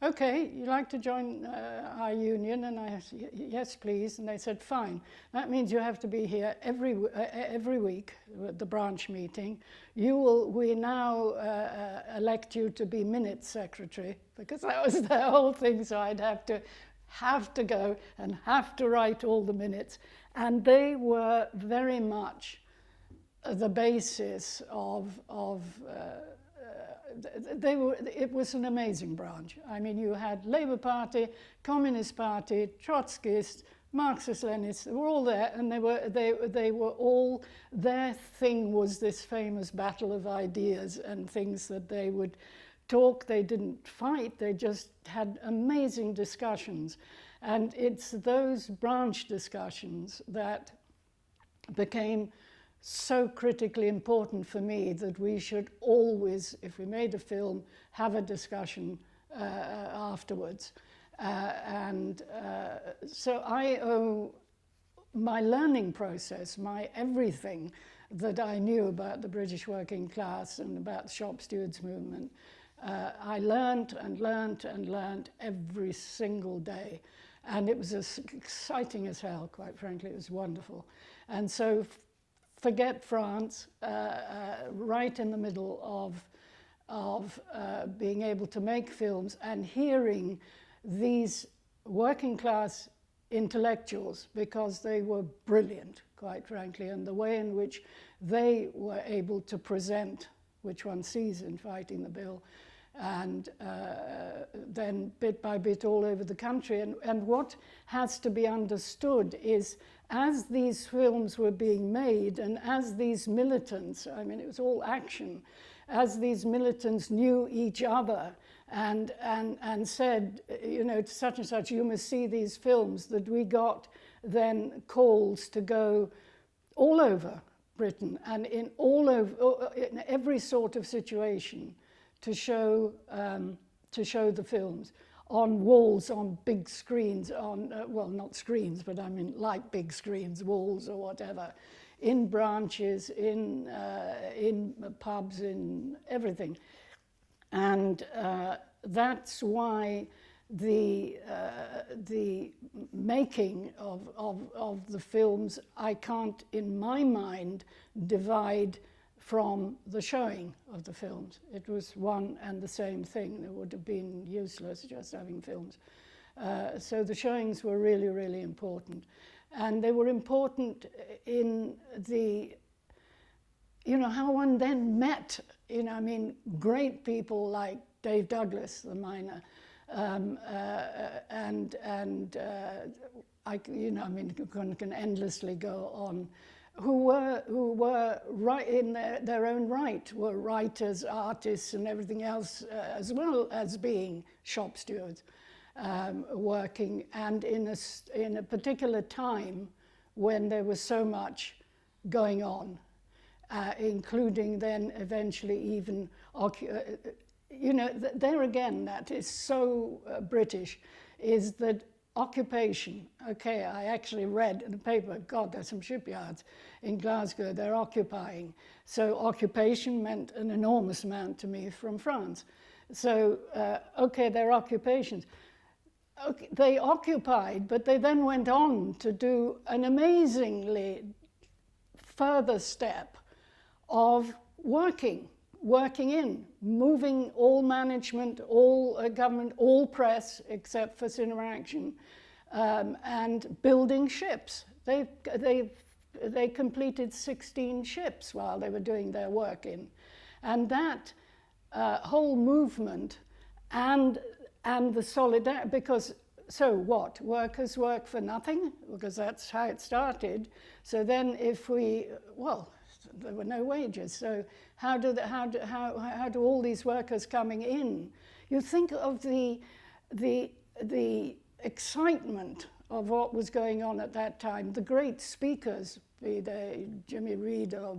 Okay, you'd like to join our union? And I said, yes, please. And they said, fine. That means you have to be here every week at the branch meeting. We now elect you to be minutes secretary, because that was the whole thing. So I'd have to have to go and have to write all the minutes. And they were very much the basis it was an amazing branch. I mean, you had Labour Party, Communist Party, Trotskyists, Marxist Leninists, they were all there, and they were all, their thing was this famous battle of ideas and things that they would talk, they didn't fight, they just had amazing discussions. And it's those branch discussions that became so critically important for me that we should always, if we made a film, have a discussion afterwards. So I owe my learning process, my everything that I knew about the British working class and about the shop stewards movement. I learnt and learnt and learnt every single day. And it was as exciting as hell, quite frankly. It was wonderful. And so forget France, right in the middle of being able to make films and hearing these working class intellectuals, because they were brilliant, quite frankly, and the way in which they were able to present, which one sees in Fighting the Bill, and then bit by bit all over the country. And what has to be understood is, as these films were being made and as these militants, I mean, it was all action, as these militants knew each other and said, you know, to such and such, you must see these films, that we got then calls to go all over Britain and in every sort of situation to show the films on walls, on big screens, on well, not screens, but I mean like big screens, walls or whatever, in branches, in pubs, in everything. And that's why the making of the films, I can't, in my mind, divide from the showing of the films. It was one and the same thing. It would have been useless just having films. So the showings were really, really important. And they were important in the, you know, how one then met, you know, I mean, great people like Dave Douglas, the miner, you know, I mean, one can endlessly go on, who were right in their own right, were writers, artists, and everything else, as well as being shop stewards, working, and in a particular time when there was so much going on, including then eventually even, you know, there again, that is so British, is that occupation. Okay, I actually read in the paper, God, there's some shipyards in Glasgow, they're occupying. So occupation meant an enormous amount to me from France. So, okay, they're occupations. Okay, they occupied, but they then went on to do an amazingly further step of working in, moving all management, all government, all press, except for Cinema Action, and building ships. They completed 16 ships while they were doing their work in. And that whole movement and the solidarity, because so what? Workers work for nothing? Because that's how it started. So then if we, well, there were no wages. So how do all these workers coming in? You think of the excitement of what was going on at that time. The great speakers, be they Jimmy Reed or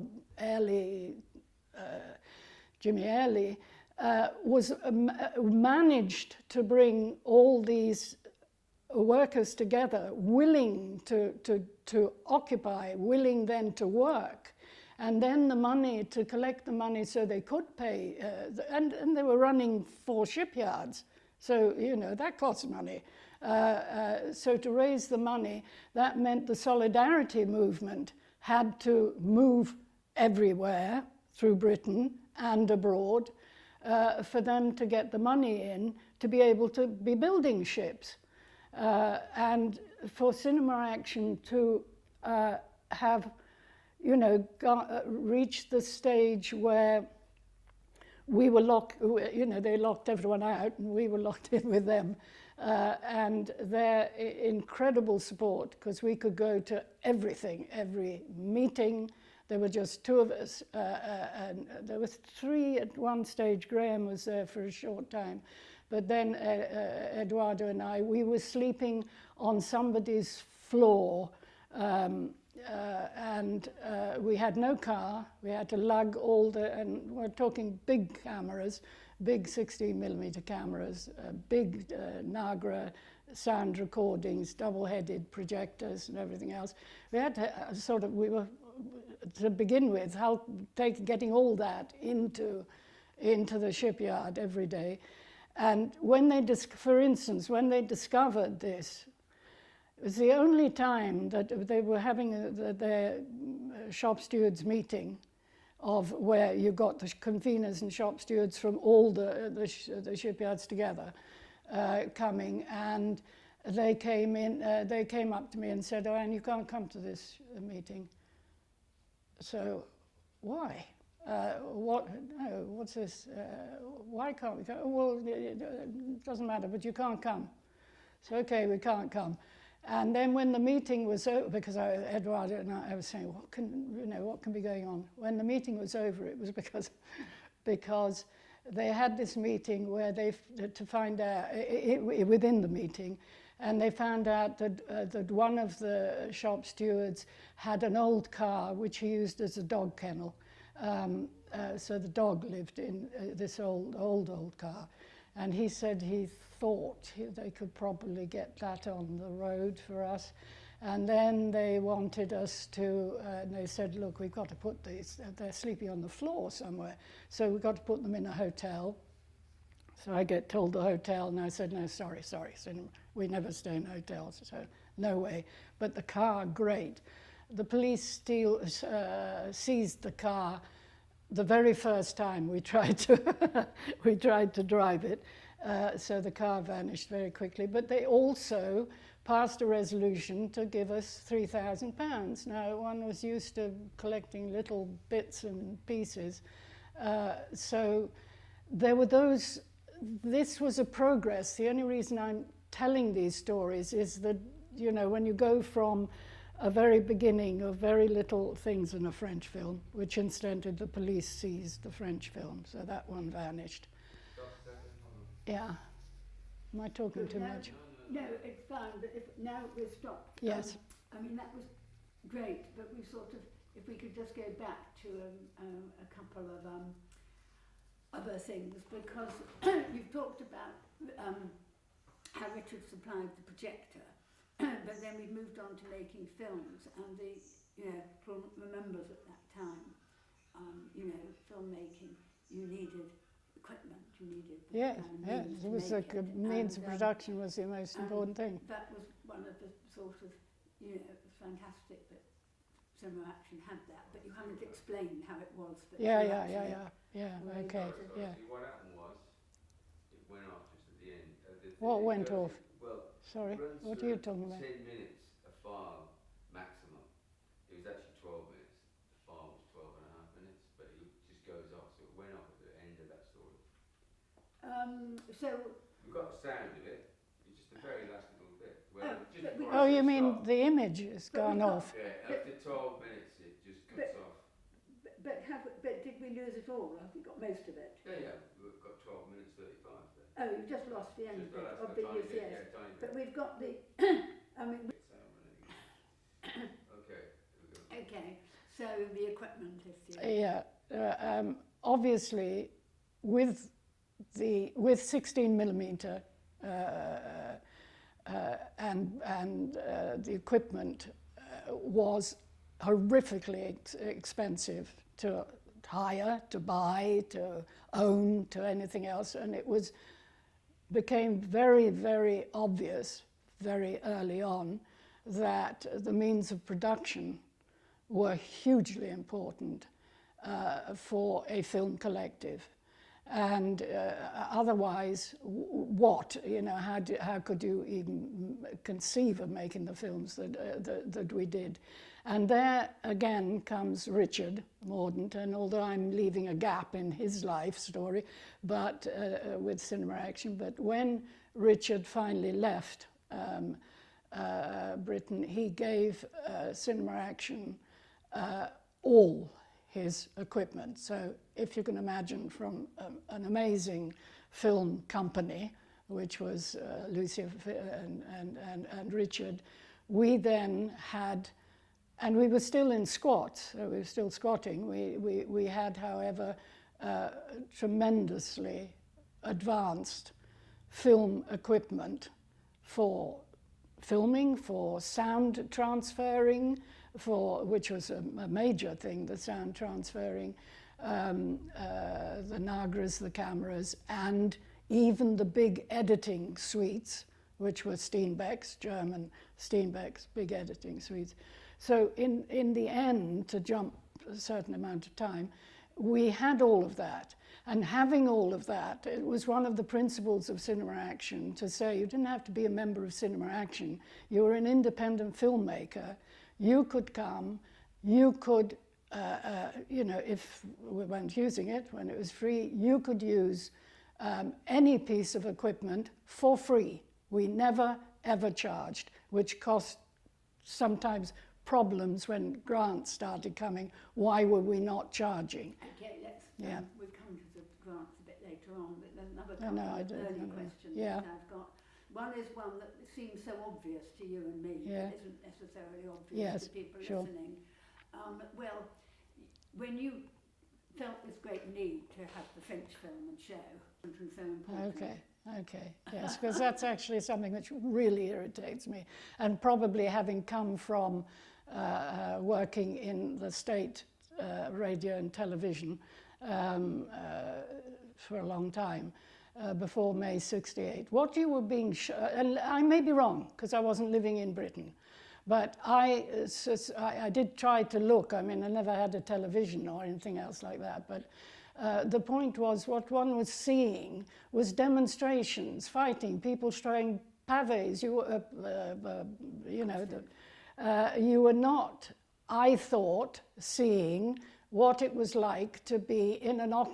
Jimmy Airlie, was managed to bring all these workers together, willing to occupy, willing then to work. And then the money, to collect the money so they could pay, and they were running 4 shipyards, so, you know, that costs money. So to raise the money, that meant the solidarity movement had to move everywhere through Britain and abroad for them to get the money in to be able to be building ships. And for Cinema Action to have, reached the stage where we were they locked everyone out and we were locked in with them. And their incredible support, because we could go to everything, every meeting. There were just two of us, and there were three at one stage. Graham was there for a short time. But then Eduardo and I, we were sleeping on somebody's floor, and we had no car. We had to lug and we're talking big cameras, big 16mm cameras, big Nagra sound recordings, double-headed projectors and everything else. We had to to begin with, getting all that into the shipyard every day. And when for instance, when they discovered this, it was the only time that they were having their shop stewards meeting, of where you got the conveners and shop stewards from all the shipyards together coming, and they came up to me and said, "Oh, Anne, you can't come to this meeting." So, why? What's this? Why can't we come? Well, it doesn't matter, but you can't come. So, okay, we can't come. And then when the meeting was over, because Eduardo and I was saying, what can be going on? When the meeting was over, it was because they had this meeting where to find out, within the meeting, and they found out that one of the shop stewards had an old car which he used as a dog kennel. So the dog lived in this old car. And he said he thought they could probably get that on the road for us. And then they wanted us to, and they said, look, we've got to put these, they're sleeping on the floor somewhere. So we've got to put them in a hotel. So I get told the hotel, and I said, no, sorry. So we never stay in hotels, so no way. But the car, great. The police seized the car the very first time we tried to drive it. So the car vanished very quickly. But they also passed a resolution to give us £3,000. Now, one was used to collecting little bits and pieces. So there were those. This was a progress. The only reason I'm telling these stories is that, when you go from a very beginning of very little things in a French film, which incidentally the police seized the French film, so that one vanished. Yeah. Am I talking too much? No, it's fine, but now we're stopped. Yes. I mean, that was great, but we if we could just go back to a couple of other things, because you've talked about how Richard supplied the projector, but then we've moved on to making films, and for members at that time, filmmaking, you needed equipment, you needed it was means of production was the most important thing. That was one of the sort of, it was fantastic that Cinema Action had that, but you haven't explained how it was. Yeah, okay, yeah. What happened was, it went off just at the end. What went off? Well, sorry, what are you talking about? 10 minutes a file maximum. It was actually 12 minutes. The file was 12 and a half minutes, but it just goes off, so it went off at the end of that story. We've got the sound of it. It's just the very last little bit. You mean the image has gone off? Yeah, after 12 minutes it just cuts off. But did we lose it all? Have we got most of it? Yeah, we've got 12 minutes 35 there. Oh, you've just lost the end of the use, yes. But we've got the, Okay, so the equipment issue. Yeah, obviously with 16mm and the equipment was horrifically expensive to hire, to buy, to own, to anything else, and it became very, very obvious very early on that the means of production were hugely important for a film collective. And otherwise, what? You know, how could you even conceive of making the films that we did? And there again comes Richard Mordaunt, and although I'm leaving a gap in his life story, but with Cinema Action, but when Richard finally left Britain, he gave Cinema Action all his equipment. So if you can imagine, from an amazing film company, which was Lucy and Richard, we then had, and we were still in squat, so we were still squatting. We had, however, tremendously advanced film equipment for filming, for sound transferring, which was a major thing, the sound transferring, the Nagras, the cameras, and even the big editing suites, which were Steenbeck's, German Steenbeck's big editing suites. So in the end, to jump a certain amount of time, we had all of that. And having all of that, it was one of the principles of Cinema Action to say you didn't have to be a member of Cinema Action. You were an independent filmmaker. You could come, you could, you know, if we weren't using it, when it was free, you could use any piece of equipment for free. We never, ever charged, which caused sometimes problems when grants started coming. Why were we not charging? Okay, let's, Yeah. we'll come to the grants a bit later on, but there's another No, couple I of don't early know. questions Yeah. that I've got. One is one that seems so obvious to you and me, Yeah. but isn't necessarily obvious Yes, to people sure. listening. Well, when you felt this great need to have the French film and show, and so important. Okay, yes, because that's actually something which really irritates me. And probably having come from working in the state radio and television for a long time, before May '68, what you were being and I may be wrong, because I wasn't living in Britain, but I did try to look. I mean, I never had a television or anything else like that, but the point was, what one was seeing was demonstrations, fighting, people throwing pavés. You know, you were not, I thought, seeing what it was like to be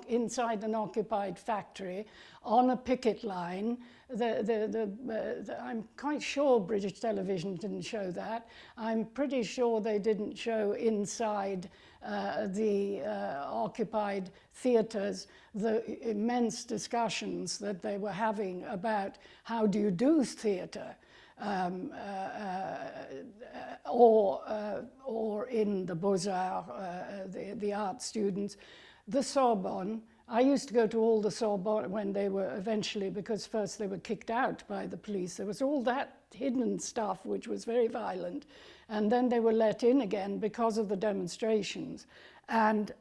inside an occupied factory on a picket line. I'm quite sure British television didn't show that. I'm pretty sure they didn't show inside the occupied theatres the immense discussions that they were having about how do you do theatre. Or in the Beaux-Arts, the art students. The Sorbonne, I used to go to all the Sorbonne when they were eventually, because first they were kicked out by the police. There was all that hidden stuff which was very violent, and then they were let in again because of the demonstrations. And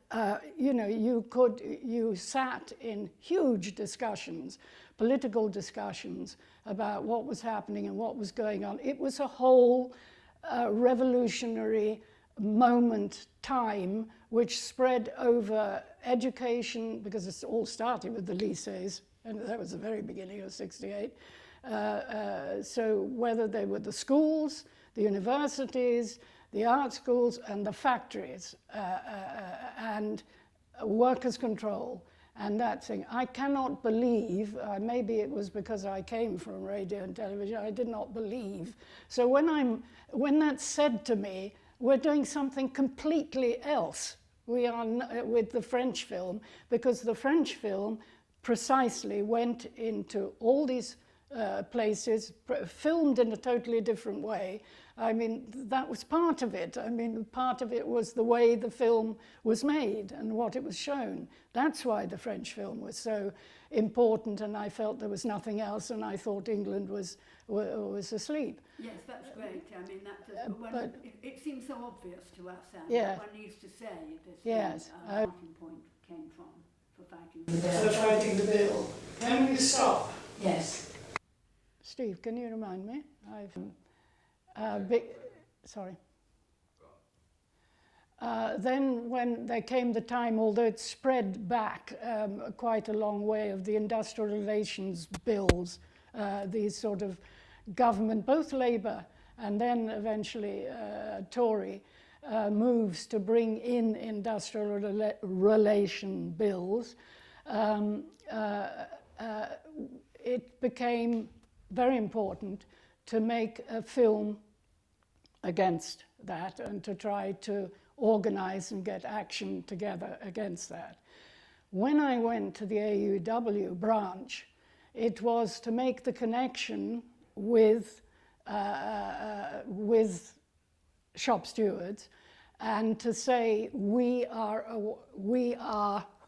you know, you sat in huge discussions, political discussions about what was happening and what was going on. It was a whole revolutionary moment, time, which spread over education, because it all started with the lycées, and that was the very beginning of '68. So whether they were the schools, the universities, the art schools, and the factories, and workers' control, and that thing. I cannot believe, maybe it was because I came from radio and television, I did not believe. So when that's said to me, we're doing something completely else. We are with the French film, because the French film precisely went into all these places, filmed in a totally different way. I mean, that was part of it. I mean, part of it was the way the film was made and what it was shown. That's why the French film was so important, and I felt there was nothing else, and I thought England was asleep. Yes, that's great. I mean, that does, but it seems so obvious to us, Anne, Yeah. that one needs to say this Yes, starting point came from for fighting. For fighting the bill. Can we stop? Yes. Steve, can you remind me? Sorry. then when there came the time, although it spread back quite a long way, of the industrial relations bills, these sort of government, both Labour and then eventually Tory, moves to bring in industrial relation bills, it became very important to make a film against that and to try to organize and get action together against that. When I went to the AUW branch, it was to make the connection with shop stewards and to say we are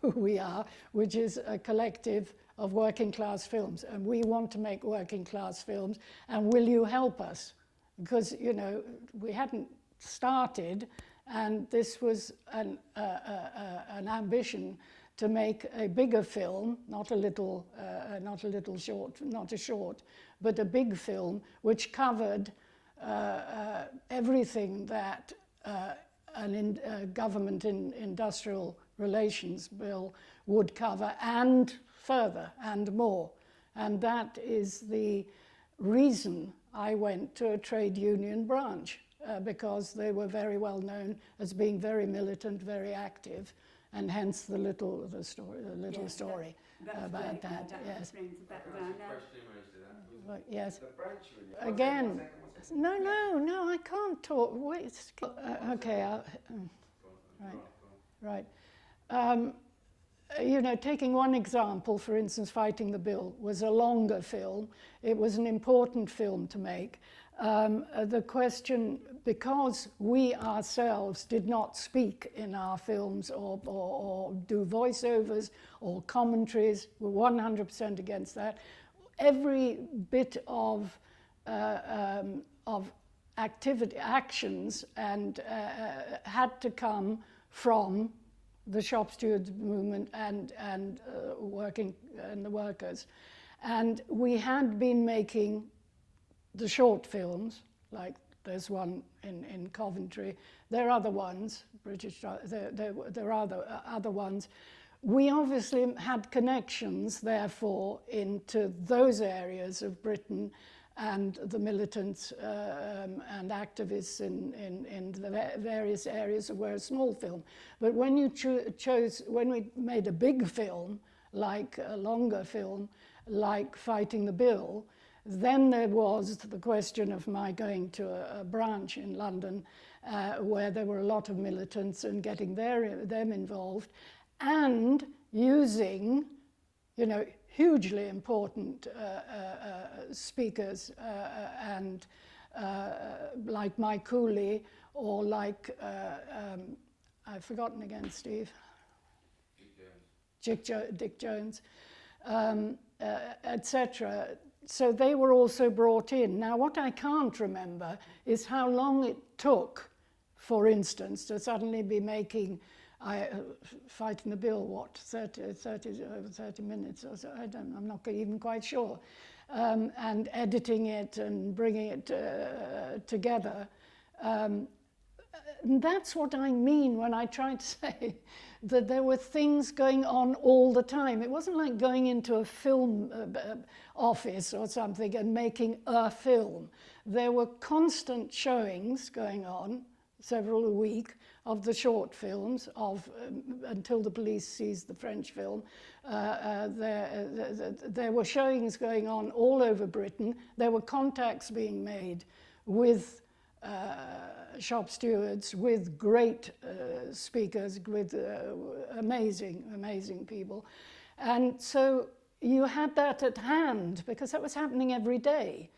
who we are, which is a collective of working class films, and we want to make working class films, and will you help us? Because, you know, we hadn't started, and this was an ambition to make a bigger film, not a little short, not a short, but a big film which covered everything that a government industrial relations bill would cover, and further and more. And that is the reason I went to a trade union branch, because they were very well known as being very militant, very active, and hence the little story That's about great. that. That Yes. explains the background. Now, Yes. The branch really. Again. No, I can't talk. Wait. Okay. Right. You know, taking one example, for instance, Fighting the Bill was a longer film. It was an important film to make. The question, because we ourselves did not speak in our films or do voiceovers or commentaries, we're 100% against that. Every bit of actions and had to come from the shop stewards movement and the workers. And we had been making the short films, like there's one in Coventry. There are other ones, there are other ones. We obviously had connections, therefore, into those areas of Britain and the militants and activists in the various areas that were a small film. But when you when we made a big film, like a longer film, like Fighting the Bill, then there was the question of my going to a branch in London where there were a lot of militants and getting them involved and using, you know, hugely important speakers and like Mike Cooley or like, I've forgotten again, Steve. Dick Jones, etc. So they were also brought in. Now, what I can't remember is how long it took, for instance, to suddenly be making Fighting the Bill, what, 30 minutes or so, I'm not even quite sure, and editing it and bringing it together. And that's what I mean when I try to say that there were things going on all the time. It wasn't like going into a film office or something and making a film. There were constant showings going on, several a week, of the short films, until the police seized the French film. There were showings going on all over Britain. There were contacts being made with shop stewards, with great speakers, with amazing people. And so you had that at hand, because that was happening every day,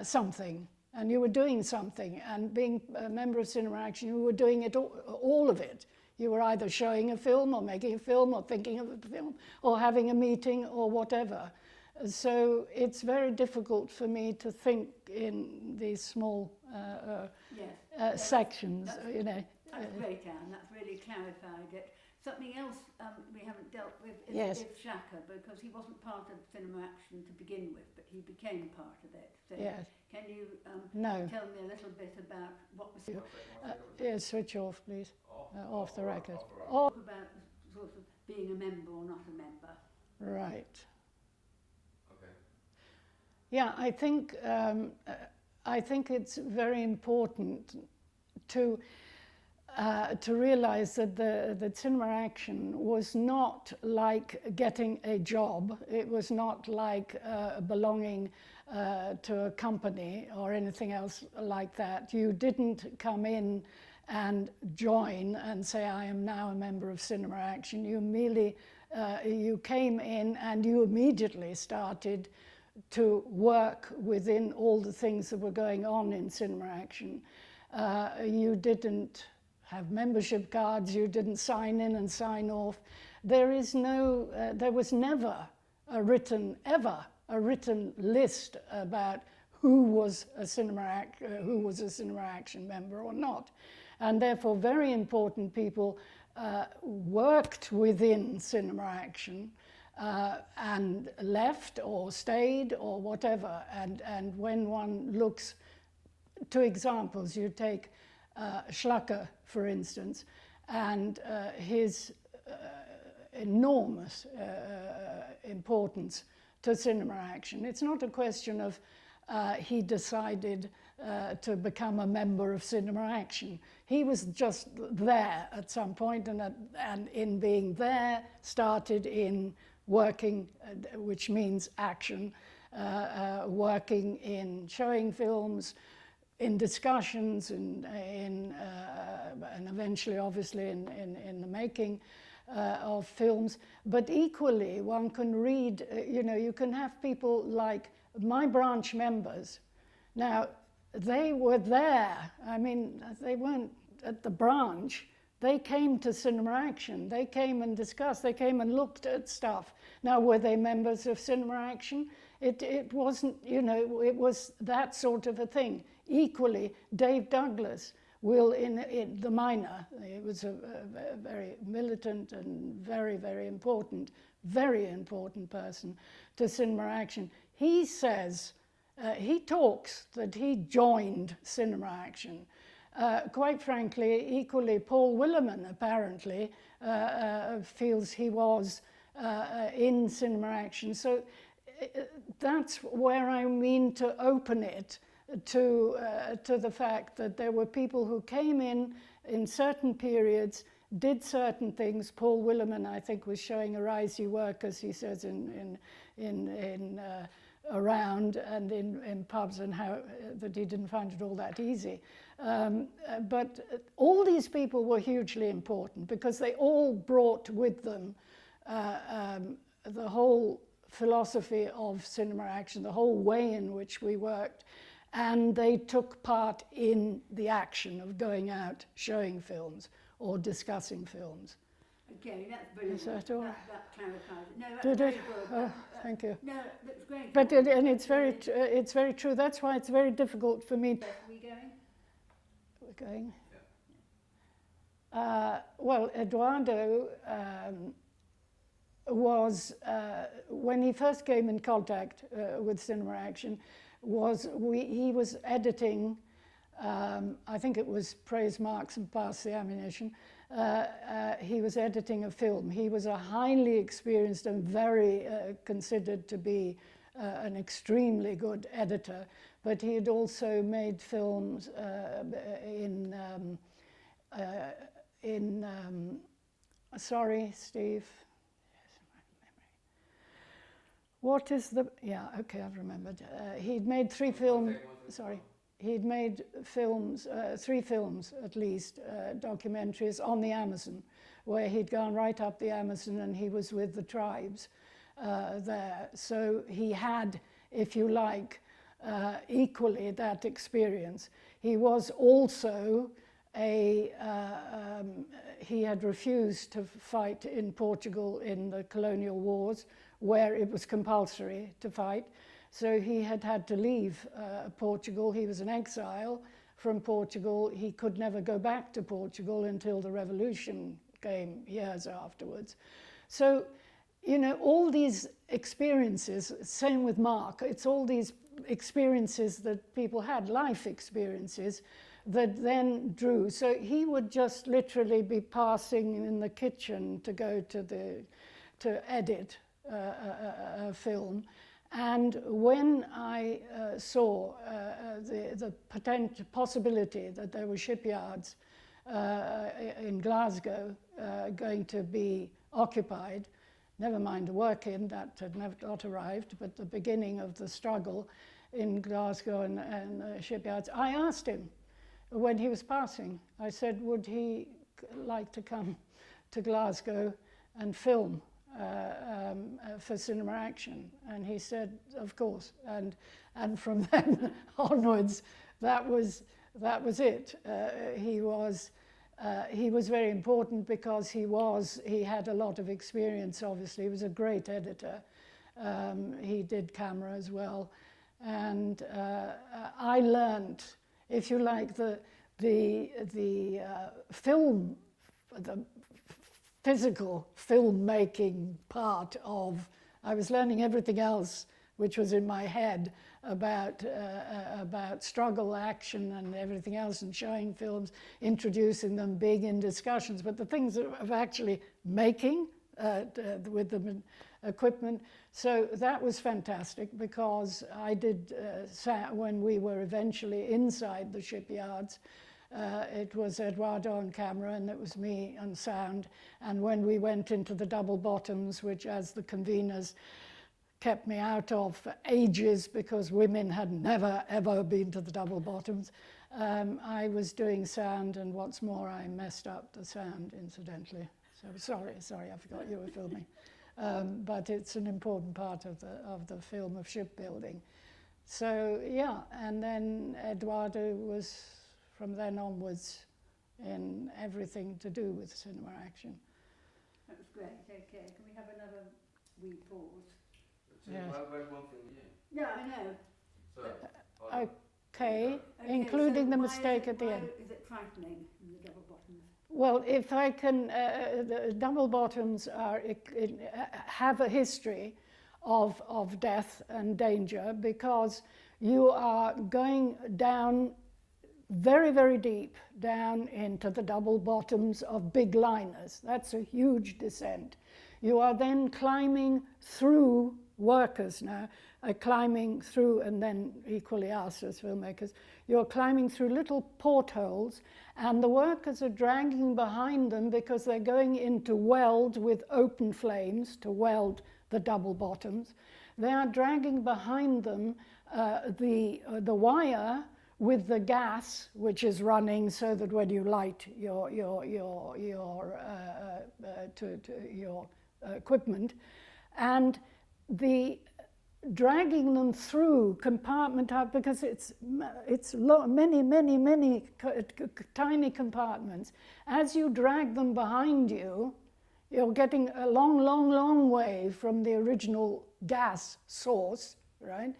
something. And you were doing something, and being a member of Cinema Action, you were doing it, all of it. You were either showing a film or making a film or thinking of a film or having a meeting or whatever. So it's very difficult for me to think in these small sections, you know. That's great, Anne. That's really clarified it. something else we haven't dealt with Yes. is Shaka, because he wasn't part of Cinema Action to begin with, but he became part of it. So Yes. can you No. tell me a little bit about what was Yeah, switch off, please. Off the record. talk about sort of being a member or not a member? Right. Okay. Yeah, I think it's very important to realise that the Cinema Action was not like getting a job. It was not like belonging to a company or anything else like that. You didn't come in and join and say, I am now a member of Cinema Action. You merely, you came in and you immediately started to work within all the things that were going on in Cinema Action. You didn't have membership cards, you didn't sign in and sign off. There was never a written list about who was a Cinema Action member or not. And therefore very important people worked within Cinema Action and left or stayed or whatever. And when one looks to examples, you take Schlacker, for instance, and his enormous importance to Cinema Action. It's not a question of he decided to become a member of Cinema Action. He was just there at some point, and in being there started in working, which means action, working in showing films, in discussions, and eventually, obviously, in the making of films. But equally, one can read, you can have people like my branch members. Now, they were there. I mean, they weren't at the branch. They came to Cinema Action. They came and discussed. They came and looked at stuff. Now, were they members of Cinema Action? It wasn't, it was that sort of a thing. Equally, Dave Douglas will, in The Miner, he was a very militant and very, very important person to Cinema Action. He says, he talks that he joined Cinema Action. Quite frankly, equally, Paul Williman apparently feels he was in Cinema Action. So that's where I mean to open it to the fact that there were people who came in certain periods, did certain things. Paul Williman, I think, was showing Arise Ye Work, as he says around and in pubs, and how that he didn't find it all that easy. But all these people were hugely important because they all brought with them the whole philosophy of Cinema Action, the whole way in which we worked, and they took part in the action of going out showing films or discussing films. Okay, that's brilliant. Is that all? That clarifies it. No, that's Did very it? good. Oh, thank you. No, that's great. But and it's very true. That's why it's very difficult for me. Are we going? We're going. Well, Eduardo was, when he first came in contact with Cinema Action, he was editing, I think it was Praise Marks and Pass the Ammunition. He was editing a film. He was a highly experienced and very considered to be an extremely good editor, but he had also made films sorry, Steve. What is the... Yeah, okay, I've remembered. He'd made 3 films... Sorry. He'd made films, 3 films at least, documentaries on the Amazon, where he'd gone right up the Amazon and he was with the tribes there. So he had, if you like, equally that experience. He was also he had refused to fight in Portugal in the colonial wars, where it was compulsory to fight. So he had to leave Portugal. He was an exile from Portugal. He could never go back to Portugal until the revolution came years afterwards. So, you know, all these experiences, same with Mark, it's all these experiences that people had, life experiences, that then drew. So he would just literally be passing in the kitchen to go to edit a film. And when I saw the possibility that there were shipyards in Glasgow going to be occupied, never mind the work in, that had not arrived, but the beginning of the struggle in Glasgow and shipyards, I asked him when he was passing, I said, would he like to come to Glasgow and film for Cinema Action? And he said, of course. And from then onwards, that was it. He was very important because he had a lot of experience, obviously. He was a great editor. He did camera as well. And I learned, if you like, the film, the physical filmmaking part of, I was learning everything else which was in my head about struggle, action and everything else, and showing films, introducing them, being in discussions, but the things of actually making with the equipment. So that was fantastic because I did, when we were eventually inside the shipyards, it was Eduardo on camera and it was me on sound. And when we went into the double bottoms, which as the conveners kept me out of for ages because women had never ever been to the double bottoms, I was doing sound, and what's more, I messed up the sound incidentally. So sorry, I forgot you were filming. But it's an important part of the film of shipbuilding. So yeah, and then Eduardo was from then onwards in everything to do with Cinema Action. That was great. Okay, can we have another wee pause? Yes. Well, I've read one thing, yeah. Yeah, I know. So, Okay, including so the why mistake at the end. Is it frightening in the double bottoms? Well, if I can, the double bottoms have a history of death and danger because you are going down very, very deep down into the double bottoms of big liners. That's a huge descent. You are then climbing through, workers now are climbing through, and then equally us as filmmakers, you're climbing through little portholes, and the workers are dragging behind them because they're going into weld with open flames to weld the double bottoms. They are dragging behind them the wire with the gas, which is running so that when you light your equipment, and the dragging them through compartment up, because it's many tiny compartments. As you drag them behind you, you're getting a long way from the original gas source, right?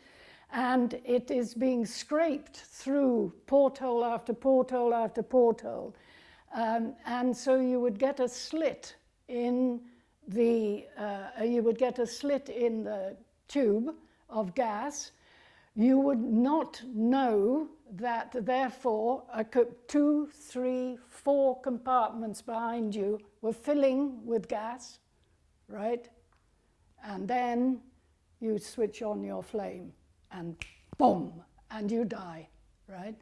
And it is being scraped through porthole after porthole after porthole. And so you would get a slit in the tube of gas. You would not know that therefore 2, 3, 4 compartments behind you were filling with gas, right? And then you switch on your flame and boom, and you die, right?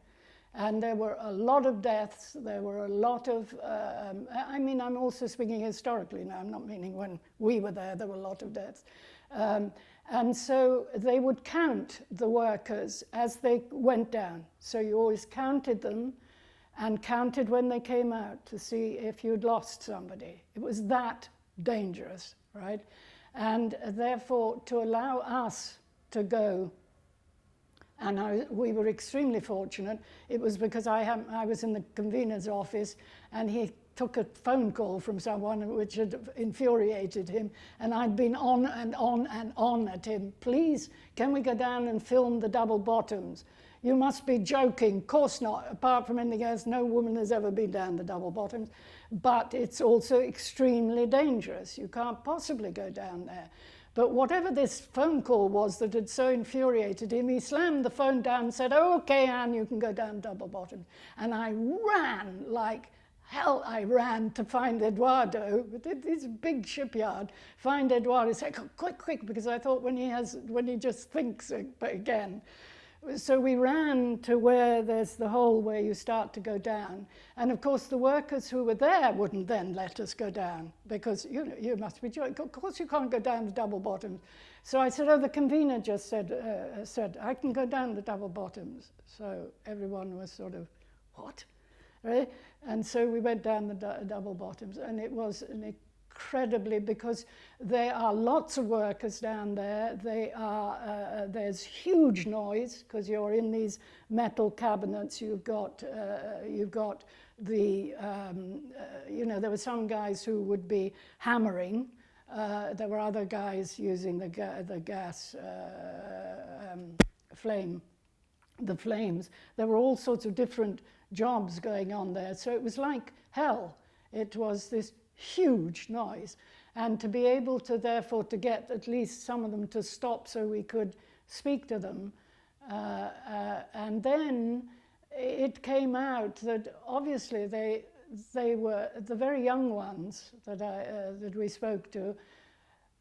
And there were a lot of deaths, there were a lot of, I mean, I'm also speaking historically now, I'm not meaning when we were there were a lot of deaths. And so they would count the workers as they went down. So you always counted them and counted when they came out to see if you'd lost somebody. It was that dangerous, right? And therefore, to allow us to go, and we were extremely fortunate. It was because I was in the convener's office and he took a phone call from someone which had infuriated him, and I'd been on at him, please, can we go down and film the double bottoms? You must be joking. Of course not. Apart from anything else, no woman has ever been down the double bottoms. But it's also extremely dangerous. You can't possibly go down there. But whatever this phone call was that had so infuriated him, he slammed the phone down and said, "Oh, okay, Anne, you can go down double bottoms." And I ran like hell. I ran to find Eduardo, this big shipyard, find Eduardo, say, "Quick, quick," because I thought when he just thinks again. So we ran to where there's the hole where you start to go down. And of course the workers who were there wouldn't then let us go down because, you know, you must be joking. Of course you can't go down the double bottoms. So I said, "Oh, the convener just said I can go down the double bottoms." So everyone was sort of, "What?" Right? And so we went down the double bottoms, and it was an incredibly, because there are lots of workers down there. There's huge noise because you're in these metal cabinets. You've got the you know, there were some guys who would be hammering. There were other guys using the gas the flames. There were all sorts of different jobs going on there. So it was like hell. It was this huge noise. And to be able to, therefore, to get at least some of them to stop so we could speak to them. And then it came out that obviously they were, the very young ones that we spoke to,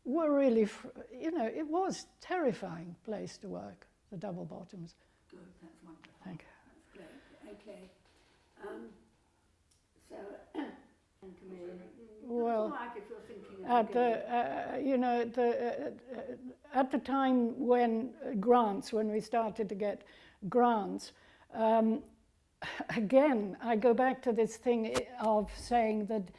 were really, you know, it was a terrifying place to work, the double bottoms. Good, that's wonderful. Thank you. That's great. Okay. So, and to me, Well, that's all right if you're thinking of at the, you know, at the time when when we started to get grants, again, I go back to this thing of saying that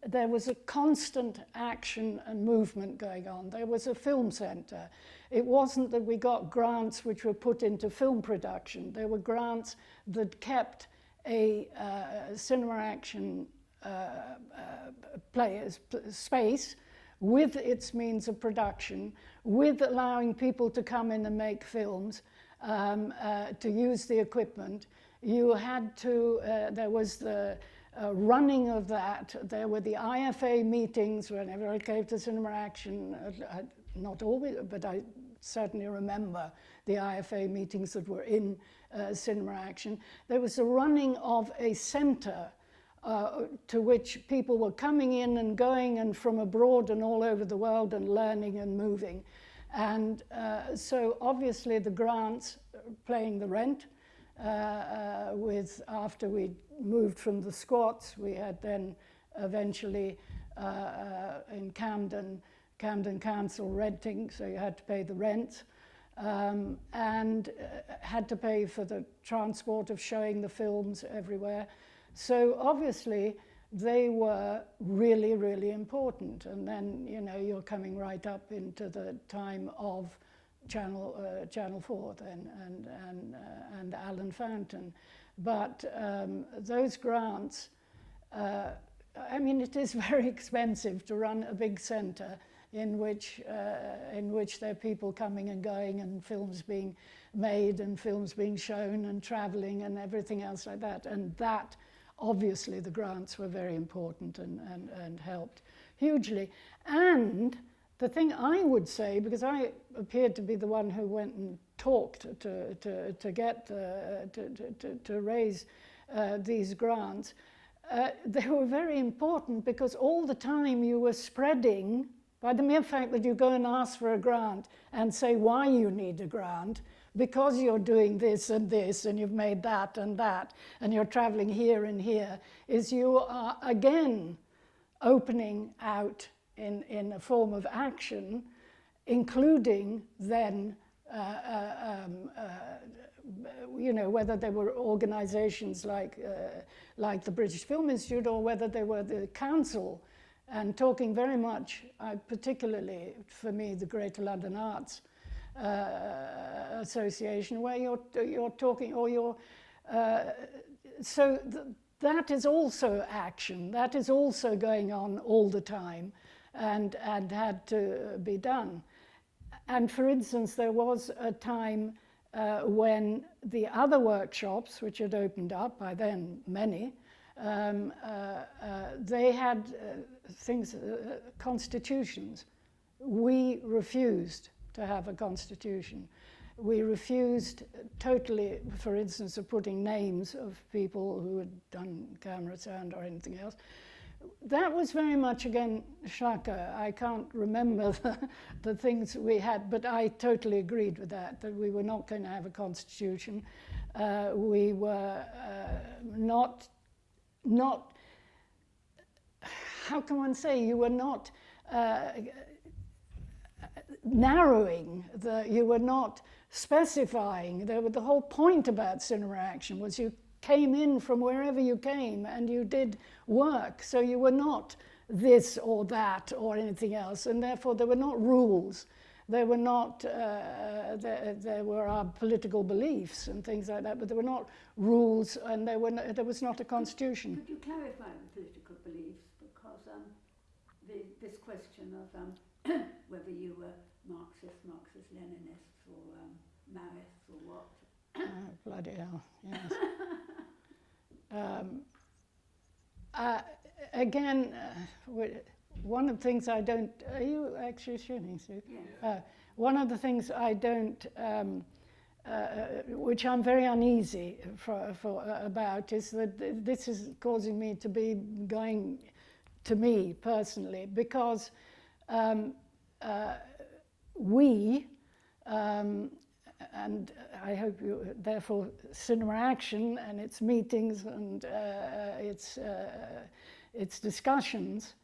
there was a constant action and movement going on. There was a film centre. It wasn't that we got grants which were put into film production. There were grants that kept a cinema action space with its means of production, with allowing people to come in and make films, to use the equipment. You had to, there was the running of that. There were the IFA meetings whenever I came to cinema action, not always, but I certainly remember the IFA meetings that were in cinema action. There was the running of a centre to which people were coming in and going and from abroad and all over the world and learning and moving. And so obviously the grants playing the rent. After we moved from the squats, we had then eventually in Camden Council renting, so you had to pay the rent, and had to pay for the transport of showing the films everywhere. So obviously they were really, really important. And then, you know, you're coming right up into the time of Channel 4 then, and Alan Fountain. But those grants, I mean, it is very expensive to run a big centre in which there are people coming and going and films being made and films being shown and travelling and everything else like that. And that, obviously, the grants were very important and helped hugely. And the thing I would say, because I appeared to be the one who went and talked to raise these grants, they were very important because all the time you were spreading, by the mere fact that you go and ask for a grant and say why you need a grant, because you're doing this and this and you've made that and you're traveling here and here, is you are again opening out in a form of action, including then, you know, whether they were organizations like the British Film Institute or whether they were the council, and talking very much, particularly for me, the Greater London Arts Association, where you're talking, or you're, that is also action, that is also going on all the time and had to be done. And for instance, there was a time when the other workshops, which had opened up by then, many, they had things, constitutions. We refused to have a constitution. We refused totally, for instance, of putting names of people who had done camera sound or anything else. That was very much, again, Schlacker. I can't remember the things we had, but I totally agreed with that we were not going to have a constitution. We were not, how can one say, you were not narrowing, you were not specifying. The whole point about cinema action was you came in from wherever you came and you did work, so you were not this or that or anything else, and therefore there were not rules. There were not, there were our political beliefs and things like that, but there were not rules, and there was not a constitution. Could you clarify the political beliefs? Because this question of whether you were Marxist, Marxist-Leninists, or Maoists, or what? Oh, bloody hell, yes. Again, one of the things I don't... Are you actually shooting, Sue? Yes. One of the things I don't... which I'm very uneasy about is that this is causing me to be going to me personally, because we, and I hope you, therefore, cinema action and its meetings and its discussions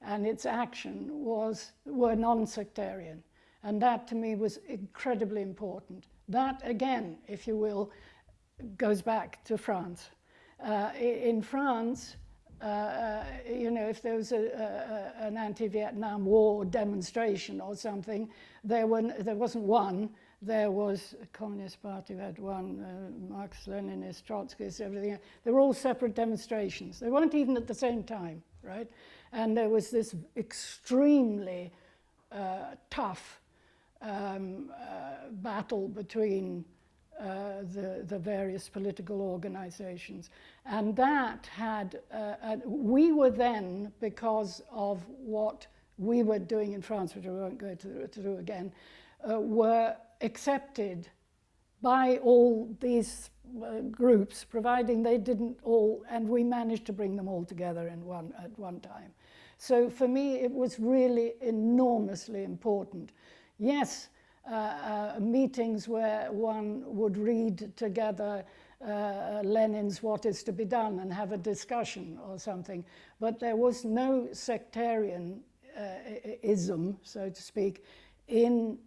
and its action were non-sectarian, and that to me was incredibly important. That again, if you will, goes back to France. In France, you know, if there was an anti-Vietnam War demonstration or something, there wasn't one. There was a Communist Party who had one, Marxist, Leninist, Trotskyist, everything. They were all separate demonstrations. They weren't even at the same time, right? And there was this extremely tough battle between the various political organizations. And that had, we were then, because of what we were doing in France, which I won't go to do again, were accepted by all these groups, providing they didn't all, and we managed to bring them all together at one time. So for me, it was really enormously important. Yes, meetings where one would read together Lenin's What Is to Be Done and have a discussion or something, but there was no sectarianism, so to speak, in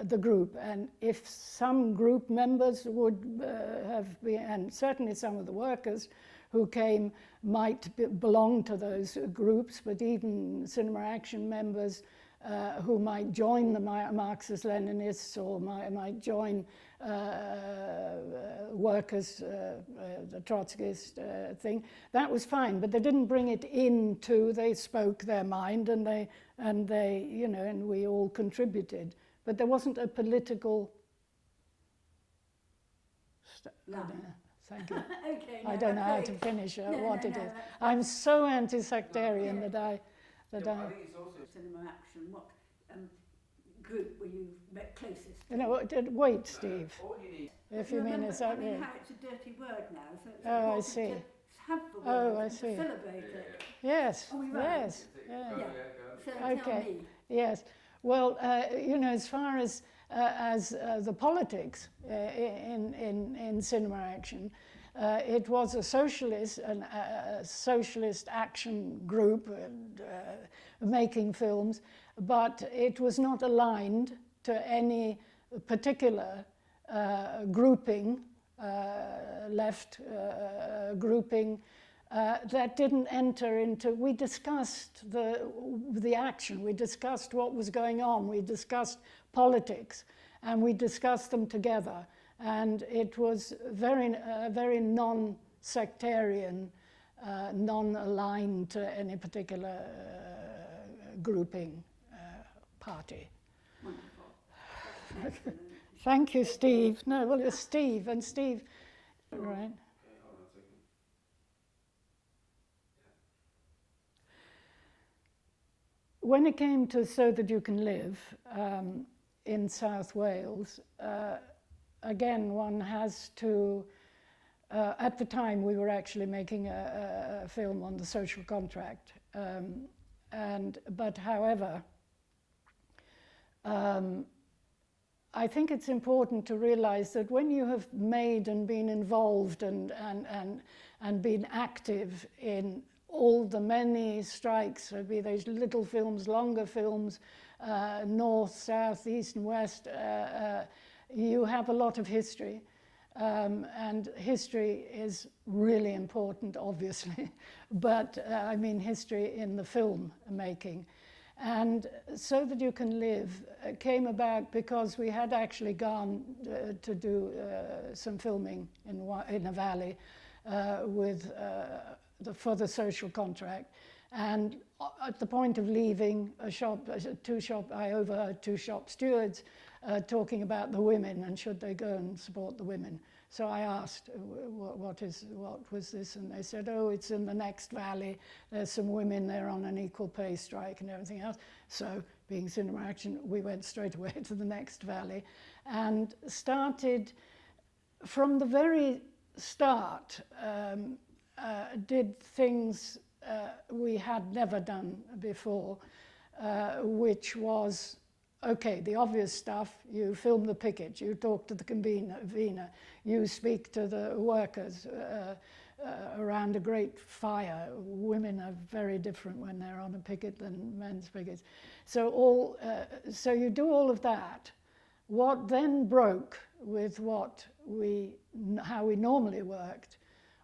the group. And if some group members would have been, and certainly some of the workers who came might belong to those groups, but even cinema action members who might join the Marxist-Leninists or might join workers, the Trotskyist thing, that was fine, but they didn't bring it into, they spoke their mind and they, you know, and we all contributed. But there wasn't a political... Thank you. Okay, I don't know how to finish what it is. I'm so anti-sectarian that I... I think it's also cinema action. What group were you closest to? You know, wait, Steve. all you need. If you mean it's I mean, yeah. how it's a dirty word now, so it's Oh, I important see. to have the word Oh, I and to see. celebrate it. Yes, Are we right? yes, yeah. Yeah. So Okay. tell me. Yes. Well, you know, as far as the politics in cinema action, it was a socialist action group making films, but it was not aligned to any particular grouping, left grouping. That didn't enter into, we discussed the action, we discussed what was going on, we discussed politics, and we discussed them together. And it was very non-sectarian, non-aligned to any particular grouping, party. Wonderful. Excellent. Thank you, Steve. No, well, it's Steve, and Steve, right. Okay, hold on a second. When it came to So That You Can Live in South Wales, again, one has to, at the time we were actually making a film on the social contract, but however, I think it's important to realize that when you have made and been involved and been active in all the many strikes, be those little films, longer films, north, south, east and west, you have a lot of history. And history is really important, obviously, but I mean history in the film making. And So That You Can Live came about because we had actually gone to do some filming in a valley for the social contract. And at the point of leaving I overheard two shop stewards talking about the women and should they go and support the women. So I asked, what was this? And they said, oh, it's in the next valley. There's some women there on an equal pay strike and everything else. So, being Cinema Action, we went straight away to the next valley and started from the very start, did things we had never done before, which was, okay, the obvious stuff, you film the picket, you talk to the convener, you speak to the workers around a great fire. Women are very different when they're on a picket than men's pickets. So you do all of that. What then broke with how we normally worked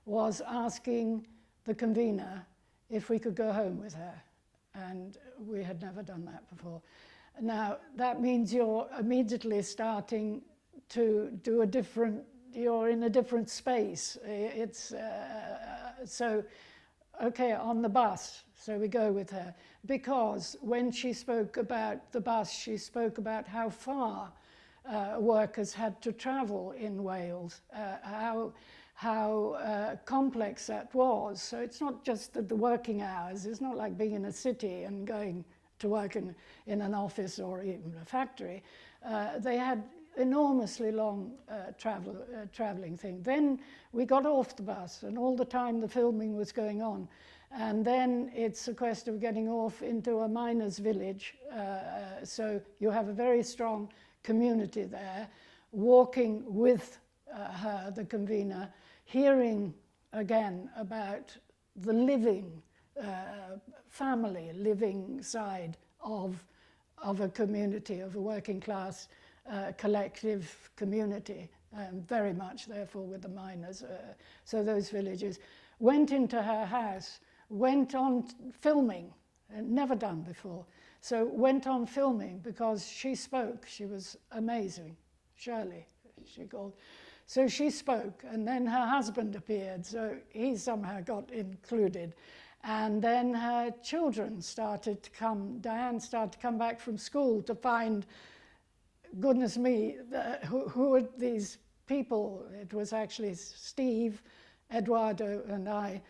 was asking the convener if we could go home with her. And we had never done that before. Now, that means you're immediately starting to do you're in a different space. It's, so, okay, on the bus, so we go with her. Because when she spoke about the bus, she spoke about how far workers had to travel in Wales, how complex that was. So it's not just the working hours, it's not like being in a city and going to work in an office or even a factory. They had enormously long traveling thing. Then we got off the bus and all the time the filming was going on. And then it's a question of getting off into a miners' village. So you have a very strong community there, walking with her, the convener, hearing again about the living family, living side of a community, of a working class collective community, very much therefore with the miners. So those villages. Went into her house, went on filming, never done before. So went on filming because she spoke, she was amazing, Shirley, she called. So she spoke, and then her husband appeared, so he somehow got included. And then her children started to come, Diane started to come back from school to find, goodness me, who were these people? It was actually Steve, Eduardo and I,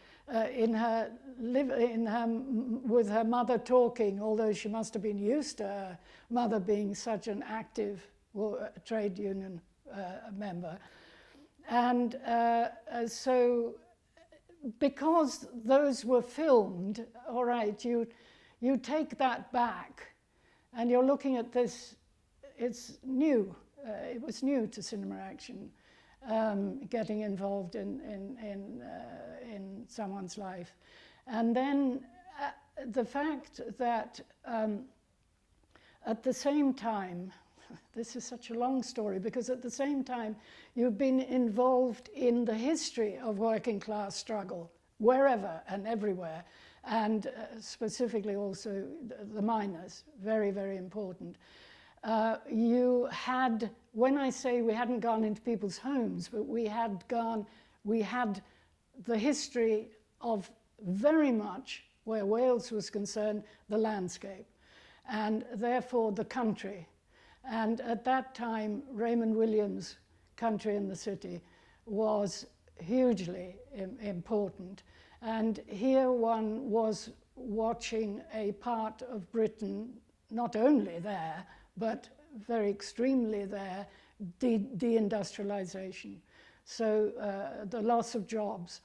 with her mother talking, although she must have been used to her mother being such an active trade union member. And so because those were filmed, all right, you take that back and you're looking at this, it's new, it was new to Cinema Action, getting involved in someone's life. And then the fact that at the same time, this is such a long story, because at the same time you've been involved in the history of working class struggle, wherever and everywhere, and specifically also the miners, very, very important. You had, when I say we hadn't gone into people's homes, but we had the history of very much, where Wales was concerned, the landscape, and therefore the country. And at that time, Raymond Williams' Country in the City was hugely important. And here one was watching a part of Britain, not only there, but very extremely there, deindustrialization. So the loss of jobs.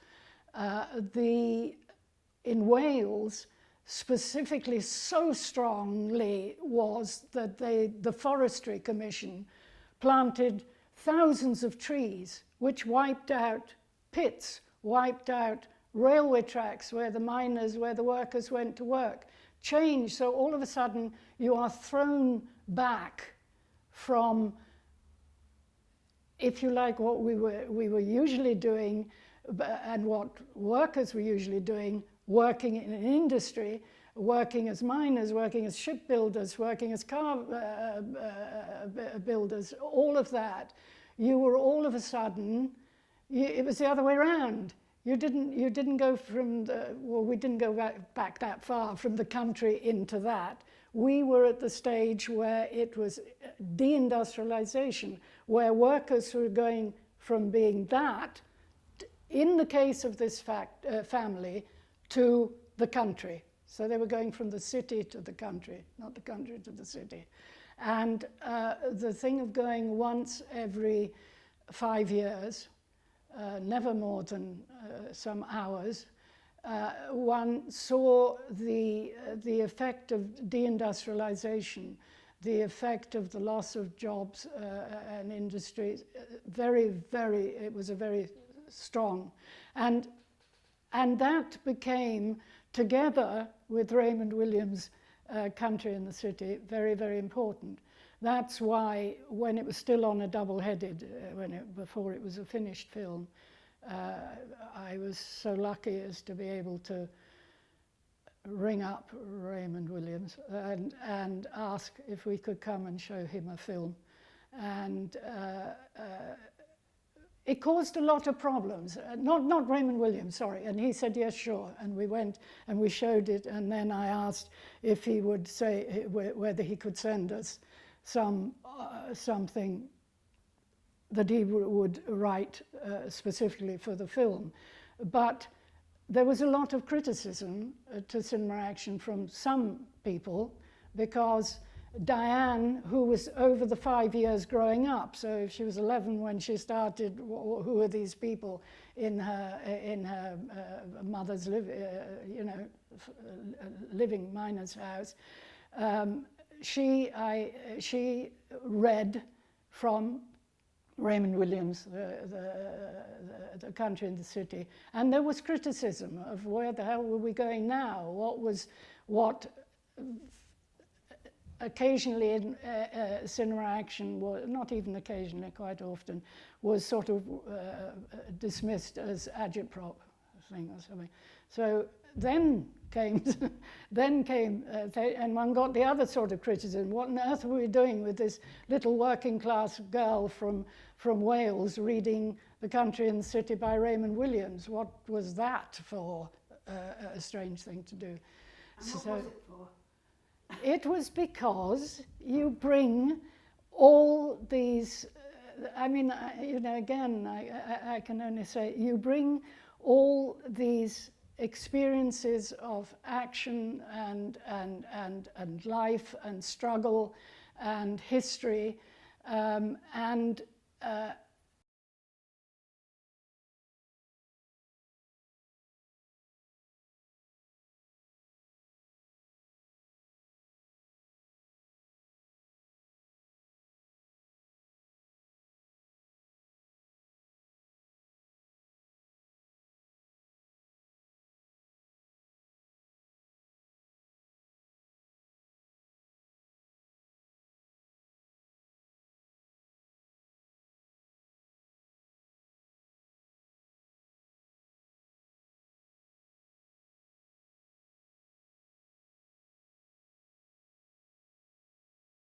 In Wales, specifically so strongly was that the Forestry Commission planted thousands of trees, which wiped out pits, wiped out railway tracks where the workers went to work, changed. So all of a sudden you are thrown back from, if you like, what we were usually doing and what workers were usually doing, working in an industry, working as miners, working as shipbuilders, working as car builders, all of that. You were all of a sudden, it was the other way around. You didn't go from we didn't go back that far from the country into that. We were at the stage where it was deindustrialization, where workers were going from being that, in the case of this family, to the country. So they were going from the city to the country, not the country to the city. And the thing of going once every 5 years, never more than some hours, one saw the effect of deindustrialization, the effect of the loss of jobs and industries. It was a very strong. And that became, together with Raymond Williams' Country in the City, very, very important. That's why when it was still on a double-headed, before it was a finished film, I was so lucky as to be able to ring up Raymond Williams and ask if we could come and show him a film. And it caused a lot of problems. Not Raymond Williams, sorry. And he said, yes, sure. And we went and we showed it. And then I asked if he would say whether he could send us something that he would write specifically for the film. But there was a lot of criticism to Cinema Action from some people, because Diane, who was over the 5 years growing up, so if she was 11 when she started, who are these people in her mother's living miner's house, she read from Raymond Williams, the Country in the City, and there was criticism of where the hell were we going now? What occasionally in Cinema Action, not even occasionally, quite often, was sort of dismissed as agitprop thing or something. So then came, and one got the other sort of criticism. What on earth were we doing with this little working class girl from Wales reading The Country in the City by Raymond Williams? What was that for? A strange thing to do. And what was it for? It was because you bring all these, again, I can only say, you bring all these experiences of action and life and struggle and history and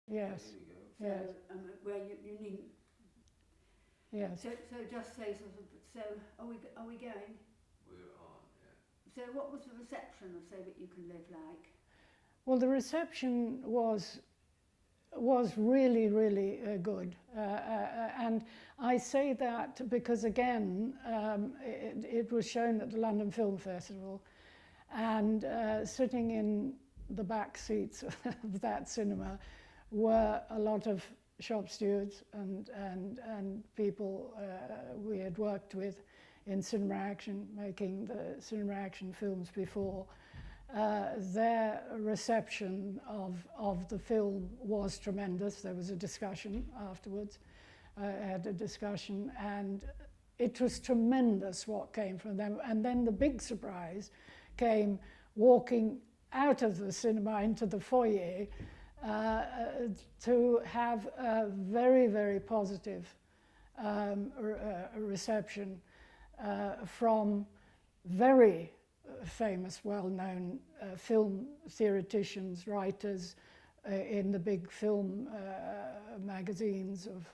yes, There yes, So, where you needn't. yes. So just say sort of. So are we going? We're on, yeah. So what was the reception of So That You Can Live like? Well, the reception was was really, really good. And I say that because, again, it was shown at the London Film Festival, and sitting in the back seats of that cinema were a lot of shop stewards and people we had worked with in cinema action, making the cinema action films before. Their reception of the film was tremendous. There was a discussion afterwards. I had a discussion, and it was tremendous what came from them. And then the big surprise came walking out of the cinema into the foyer to have a very, very positive reception from very famous, well-known film theoreticians, writers in the big film magazines of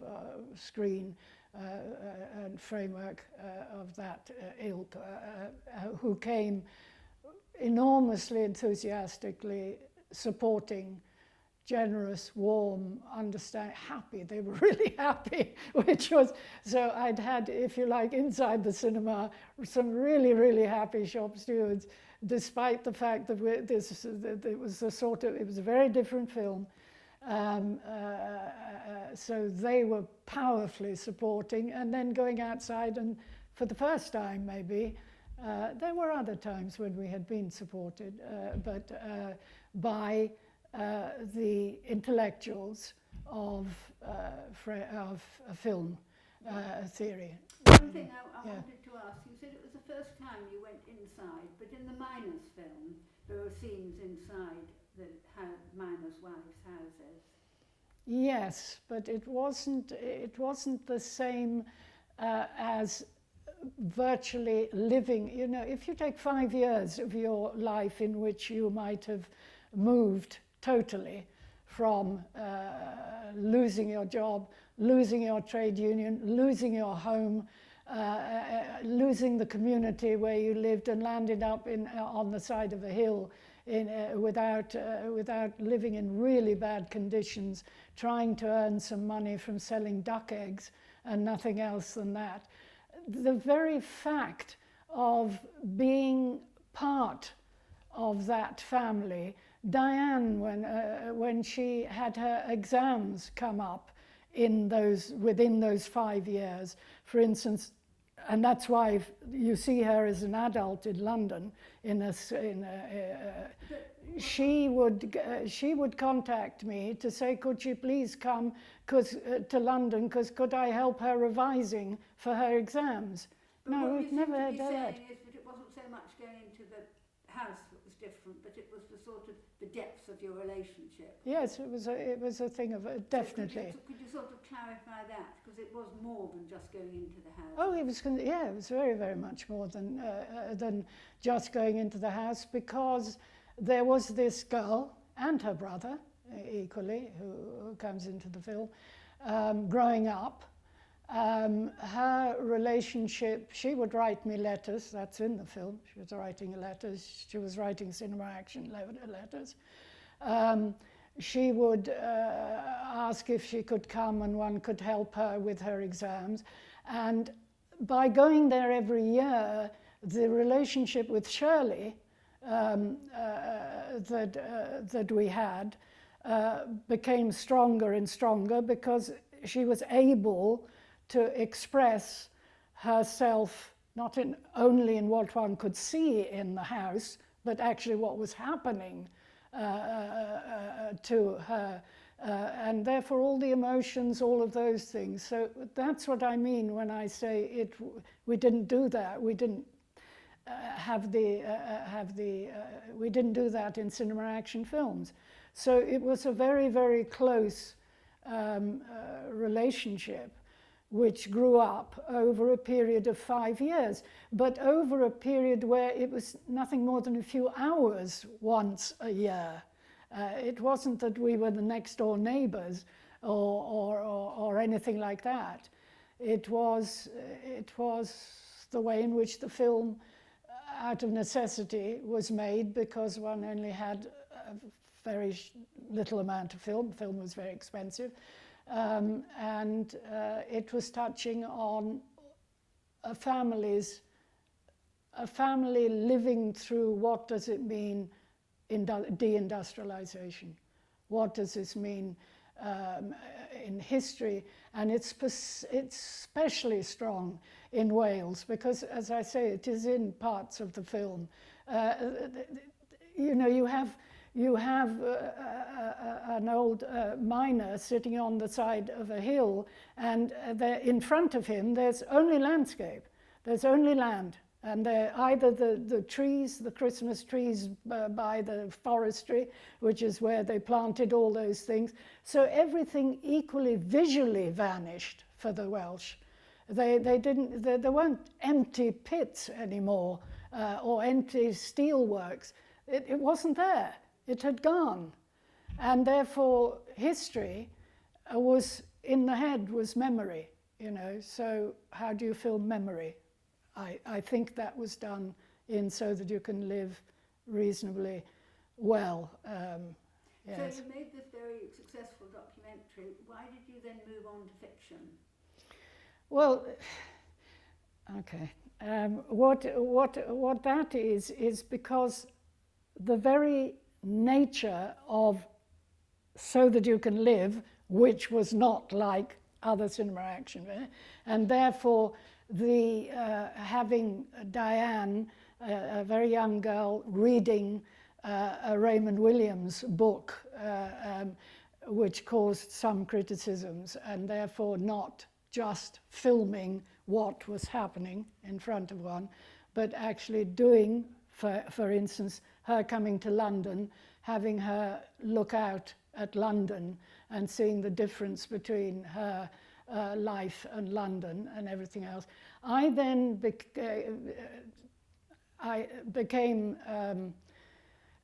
Screen and Framework of that ilk, who came enormously enthusiastically supporting, generous, warm, happy. They were really happy, which was, so I'd had, if you like, inside the cinema, some really, really happy shop stewards, despite the fact that it was a very different film. So they were powerfully supporting, and then going outside, and for the first time maybe, there were other times when we had been supported, but by the intellectuals of film theory. One thing I wanted to ask, you said it was the first time you went inside, but in the miners' film, there are scenes inside the miners' wives' houses. Yes, but it wasn't the same as virtually living. You know, if you take 5 years of your life in which you might have moved totally from losing your job, losing your trade union, losing your home, losing the community where you lived, and landed up on the side of a hill without living in really bad conditions, trying to earn some money from selling duck eggs and nothing else than that. The very fact of being part of that family, Diane, when she had her exams come up within those 5 years, for instance, and that's why you see her as an adult in London. She would contact me to say, could she please come to London, because could I help her revising for her exams? But no, we've never had had that. What you seem to be saying is that it wasn't so much going into the house that was different, but it was the sort of the depths of your relationship. Yes, it was a thing of definitely. So could you sort of clarify that, because it was more than just going into the house? Oh, it was very, very much more than just going into the house, because there was this girl and her brother equally who comes into the film, growing up. Her relationship, she would write me letters, that's in the film, she was writing letters, she was writing cinema action letters. She would ask if she could come and one could help her with her exams. And by going there every year, the relationship with Shirley that we had became stronger and stronger, because she was able to express herself not only in what one could see in the house, but actually what was happening to her, and therefore all the emotions, all of those things. So that's what I mean when I say we didn't do that. We didn't we didn't do that in cinema action films. So it was a very, very close relationship, which grew up over a period of 5 years, but over a period where it was nothing more than a few hours once a year. It wasn't that we were the next door neighbors or anything like that. It was the way in which the film, out of necessity, was made, because one only had very little amount of film. Film was very expensive. And it was touching on a family living through what does it mean in deindustrialization. What does this mean in history? And it's especially strong in Wales because, as I say, it is in parts of the film. You know, you have an old miner sitting on the side of a hill, and in front of him there's only landscape. There's only land. And they're either the trees, the Christmas trees by the forestry, which is where they planted all those things. So everything equally visually vanished for the Welsh. There weren't empty pits anymore or empty steelworks. It wasn't there. It had gone. And therefore history was in the head, was memory, you know. So how do you film memory? I think that was done in So That You Can Live reasonably well. Yes. So you made this very successful documentary. Why did you then move on to fiction? Well, okay. What that is because the very nature of So That You Can Live, which was not like other cinema action, and therefore the having Diane, a very young girl, reading a Raymond Williams book, which caused some criticisms, and therefore not just filming what was happening in front of one, but actually doing, for instance, her coming to London, having her look out at London and seeing the difference between her life and London and everything else. I then became,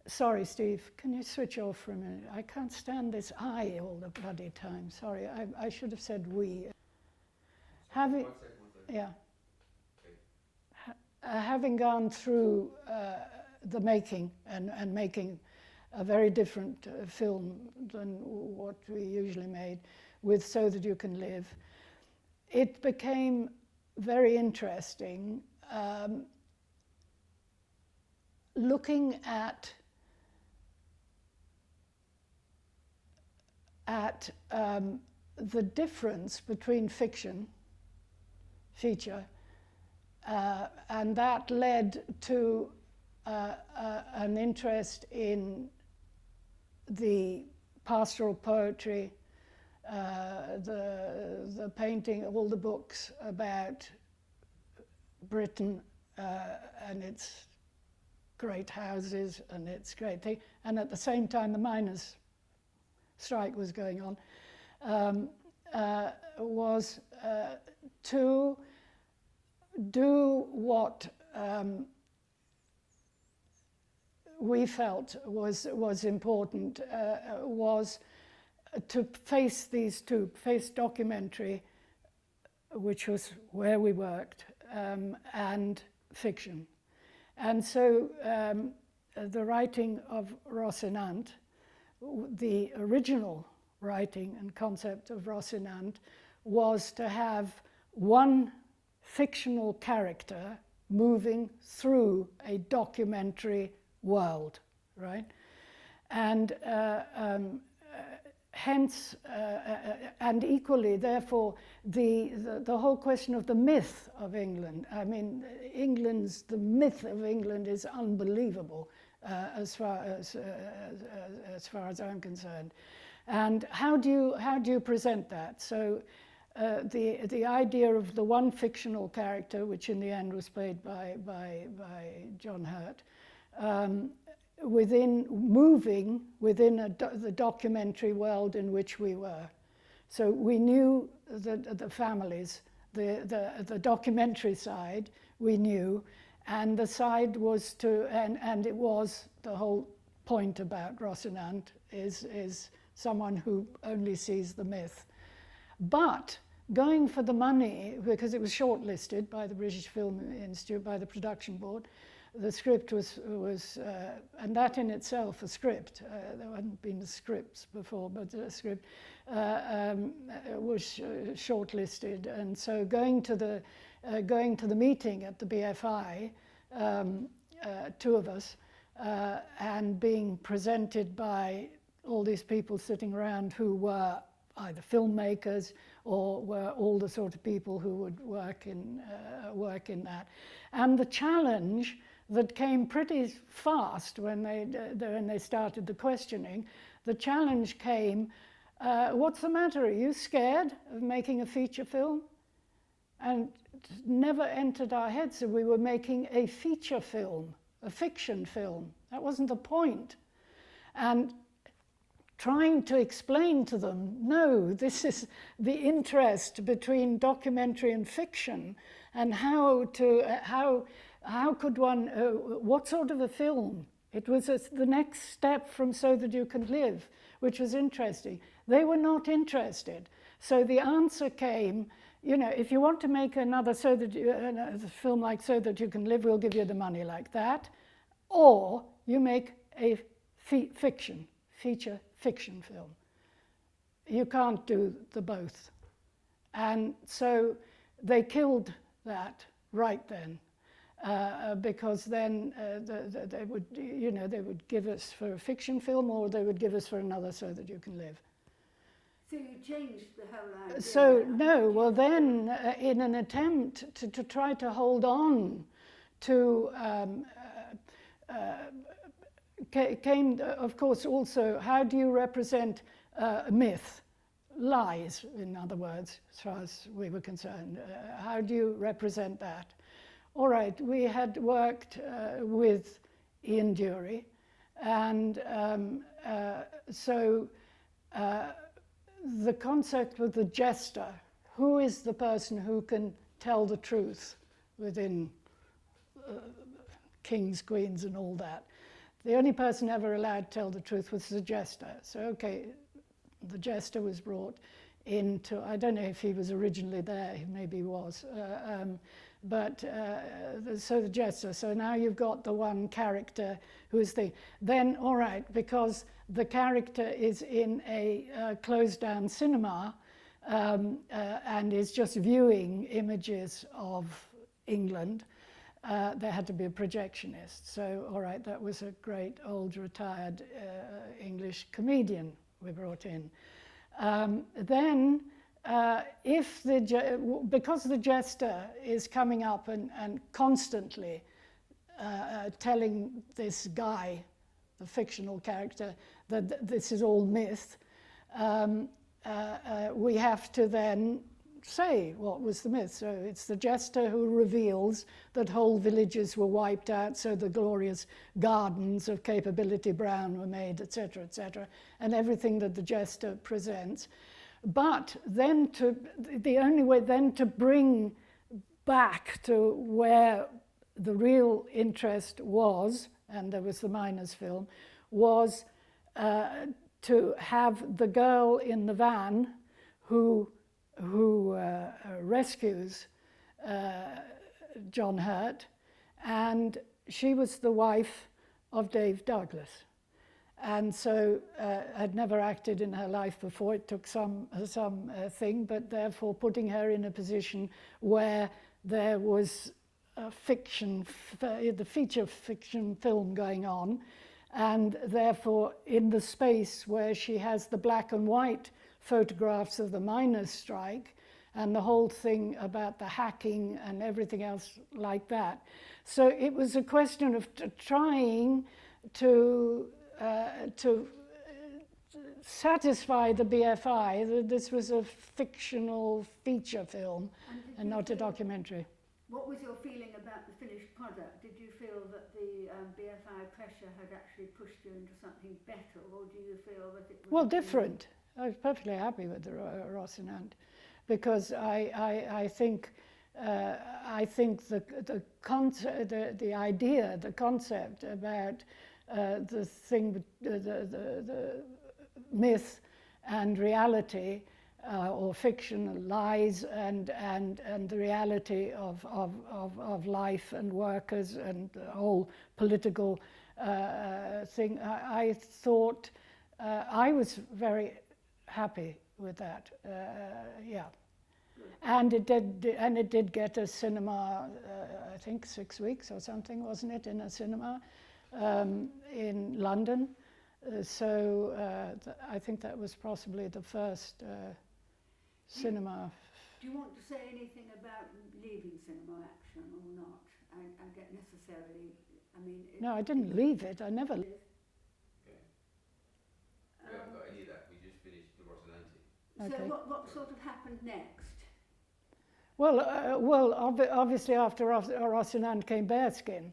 sorry Steve, can you switch off for a minute? I can't stand this I all the bloody time, sorry, I should have said we. Having, One second. yeah. Having gone through the making and making a very different film than what we usually made with So That You Can Live, it became very interesting looking at the difference between fiction, feature, and that led to an interest in the pastoral poetry, the painting, all the books about Britain and its great houses and its great thing, and at the same time the miners' strike was going on, was to do what we felt was important, was to face these two, face documentary, which was where we worked, and fiction. And so the writing of Rocinante, the original writing and concept of Rocinante, was to have one fictional character moving through a documentary world, right? And hence, and equally, therefore, the whole question of the myth of England. I mean, the myth of England is unbelievable as far as I'm concerned. And how do you present that? So the idea of the one fictional character, which in the end was played by John Hurt, moving within the documentary world in which we were. So we knew the families, the documentary side we knew, and the side was and it was the whole point about Rocinante is someone who only sees the myth. But going for the money, because it was shortlisted by the British Film Institute, by the production board, the script was and that in itself, a script, there hadn't been scripts before, but a script was shortlisted. And so going to the meeting at the BFI, two of us, and being presented by all these people sitting around who were either filmmakers or were all the sort of people who would work in that. And the challenge that came pretty fast when they started the questioning, the challenge came, what's the matter? Are you scared of making a feature film? And it never entered our heads that we were making a feature film, a fiction film. That wasn't the point. And trying to explain to them, no, this is the interest between documentary and fiction, and how could one, what sort of a film? It was the next step from So That You Can Live, which was interesting. They were not interested. So the answer came, you know, if you want to make another film like So That You Can Live, we'll give you the money like that. Or you make a feature fiction film. You can't do the both. And so they killed that right then, because then they would, you know, they would give us for a fiction film, or they would give us for another So That You Can Live. So you changed the whole idea? So no, well then, in an attempt to try to hold on to came, of course, also, how do you represent myth? Lies, in other words, as far as we were concerned. How do you represent that? All right, we had worked with Ian Dury, and so the concept with the jester, who is the person who can tell the truth within kings, queens, and all that? The only person ever allowed to tell the truth was the jester. So, okay, the jester was brought into, I don't know if he was originally there, maybe he was, so the jester. So now you've got the one character who's then, all right, because the character is in a closed down cinema and is just viewing images of England, there had to be a projectionist. So, all right, that was a great old retired English comedian we brought in. Then, because the jester is coming up and constantly telling this guy, the fictional character, that this is all myth, we have to then say what was the myth. So it's the jester who reveals that whole villages were wiped out, so the glorious gardens of Capability Brown were made, etc., etc., and everything that the jester presents. But then the only way then to bring back to where the real interest was, and there was the miners' film, was to have the girl in the van who rescues John Hurt, and she was the wife of Dave Douglas. And so had never acted in her life before. It took some thing, but therefore putting her in a position where there was a fiction, the feature fiction film going on, and therefore in the space where she has the black and white photographs of the miners' strike and the whole thing about the hacking and everything else like that. So it was a question of trying to satisfy the BFI that this was a fictional feature film and not a documentary. What was your feeling about the finished product? Did you feel that the BFI pressure had actually pushed you into something better, or do you feel that it was... Well, different. I was perfectly happy with the Rocinante, because I think the idea, the concept about the myth and reality or fiction, lies, and the reality of life and workers and the whole political thing. I thought I was very happy with that. Yeah. And it did get a cinema, I think 6 weeks or something, wasn't it, in a cinema in London. I think that was possibly the first cinema. Do you want to say anything about leaving cinema action or not? I get necessarily, I mean... No, I didn't leave it, I never... Okay. We haven't got any of that, we just finished the Rocinante. So Okay. what sort of happened next? Well, obviously after Rocinante came Bearskin,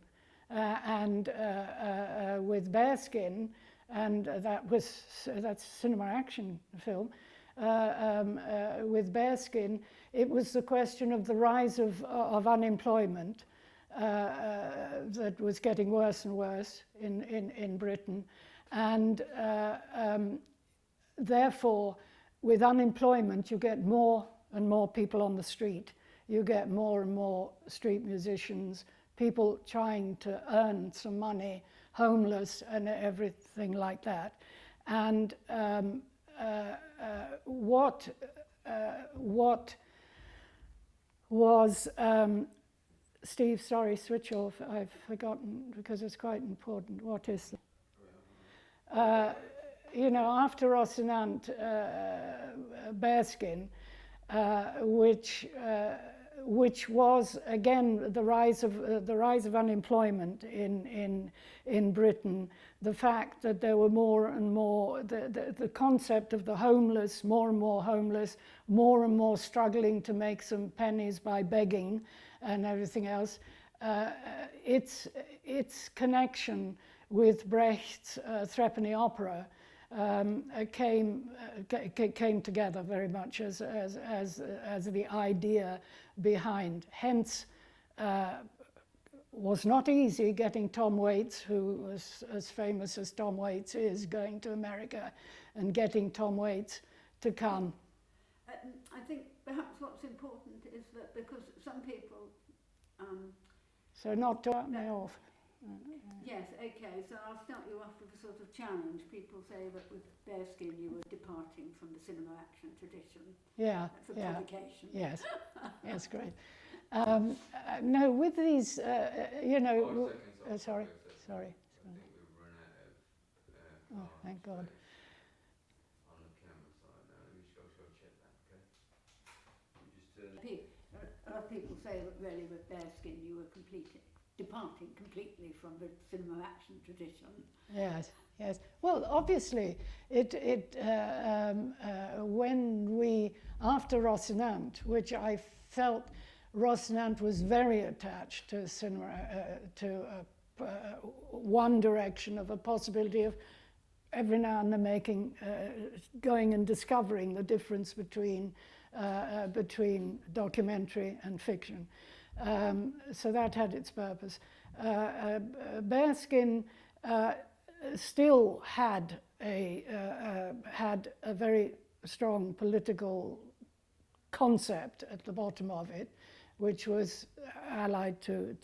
and with Bearskin, and that's cinema action film. With Bearskin, it was the question of the rise of unemployment that was getting worse and worse in Britain, and therefore, with unemployment, you get more and more people on the street. You get more and more street musicians, people trying to earn some money, homeless and everything like that. And what was, Steve, sorry, switch off, I've forgotten because it's quite important. What is, you know, after Rocinante, Bearskin, which was again the rise of unemployment in Britain, the fact that there were more and more the concept of the homeless, more and more struggling to make some pennies by begging and everything else. Its connection with Brecht's Threepenny Opera came together very much as the idea behind. Hence, was not easy getting Tom Waits, who was as famous as Tom Waits is, going to America and getting Tom Waits to come. I think perhaps what's important is that because some people... so not to cut me off. Yes, okay, so I'll start you off with a sort of challenge. People say that with Bearskin you were departing from the cinema action tradition. Yeah, That's a provocation. Yes, yes, great. No, with these, you know, sorry. I think we've run out of... Oh, thank God. On the camera side now, let me just go check that, okay? You just turn... A lot of people say that really with Bearskin you were departing completely from the cinema action tradition. Yes, yes. Well, obviously, when we, after Rocinante, which I felt Rocinante was very attached to cinema, one direction of a possibility of every now and then going and discovering the difference between documentary and fiction. So that had its purpose. Bearskin still had a very strong political concept at the bottom of it, which was allied to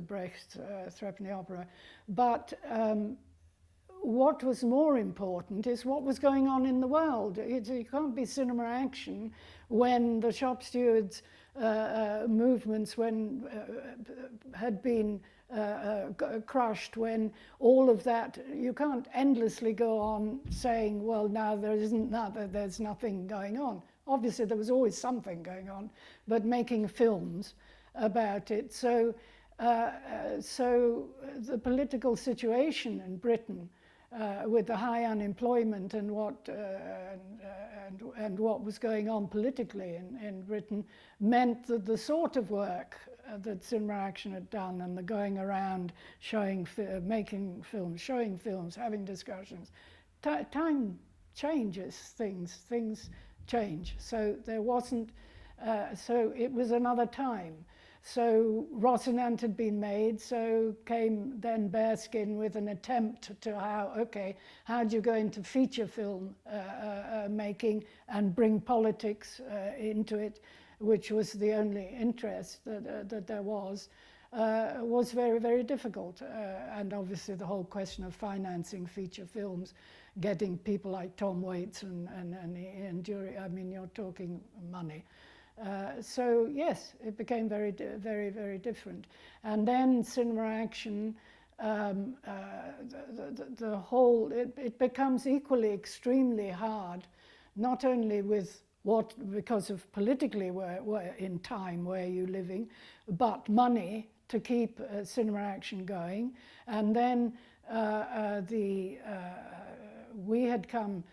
Brecht's Threepenny Opera. But what was more important is what was going on in the world. You can't be cinema action when the shop stewards movements had been crushed, when all of that, you can't endlessly go on saying, well, now there's nothing going on. Obviously there was always something going on, but making films about it. So the political situation in Britain, with the high unemployment and what was going on politically in Britain, meant that the sort of work that Cinema Action had done, and the going around making films, showing films, having discussions, time changes things change. So there wasn't. So it was another time. So Rocinante had been made, so came then Bearskin with an attempt to how do you go into feature film making and bring politics into it, which was the only interest that there was very, very difficult. And obviously the whole question of financing feature films, getting people like Tom Waits and Jury, I mean, you're talking money. So yes, it became very, very, very different. And then cinema action, the whole, it becomes equally extremely hard, not only with because of politically where in time where you're living, but money to keep cinema action going. And then we had come,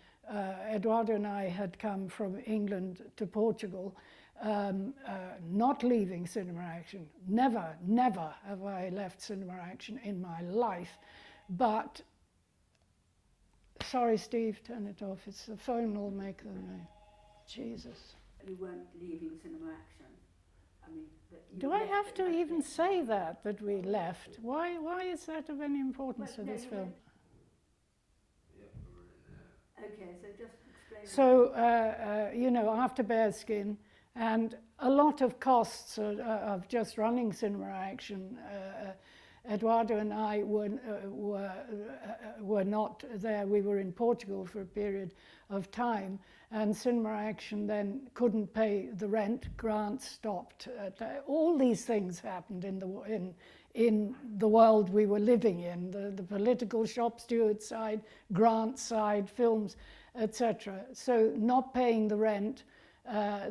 Eduardo and I had come from England to Portugal, not leaving cinema action. Never have I left cinema action in my life. But, sorry Steve, turn it off. It's the phone will make the noise. Jesus. You weren't leaving cinema action. I mean, do I have to even say that we left? Why is that of any importance to this film? Okay, so just explain. So, you know, after Bearskin, and a lot of costs of just running cinema action, Eduardo and I were not there. We were in Portugal for a period of time, and cinema action then couldn't pay the rent. Grants stopped. All these things happened in the world we were living in, the political shop steward side, grant side, films, etc. So not paying the rent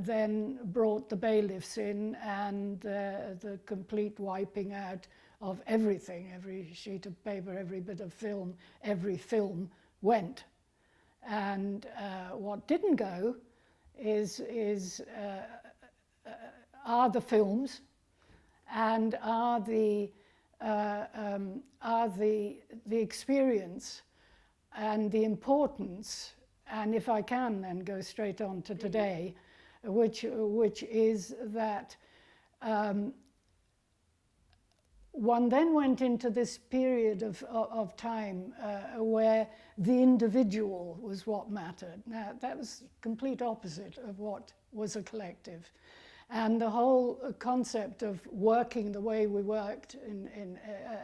then brought the bailiffs in, and the complete wiping out of everything, every sheet of paper, every bit of film, every film went. And what didn't go are the films, and are the experience and the importance, and if I can then go straight on to today, which is that one then went into this period of time where the individual was what mattered. Now, that was complete opposite of what was a collective. And the whole concept of working the way we worked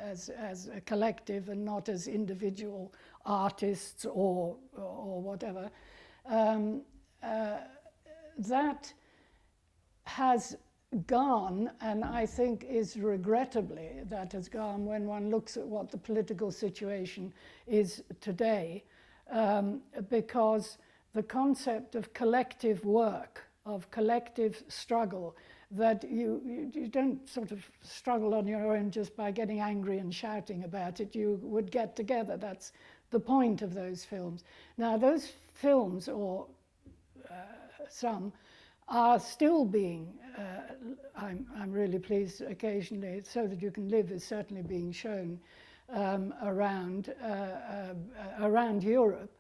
as a collective and not as individual artists or whatever, that has gone, and I think is regrettably that has gone when one looks at what the political situation is today, because the concept of collective work, of collective struggle, that you don't sort of struggle on your own just by getting angry and shouting about it. You would get together. That's the point of those films. Now those films, or some, are still being, I'm really pleased occasionally, So That You Can Live is certainly being shown around Europe.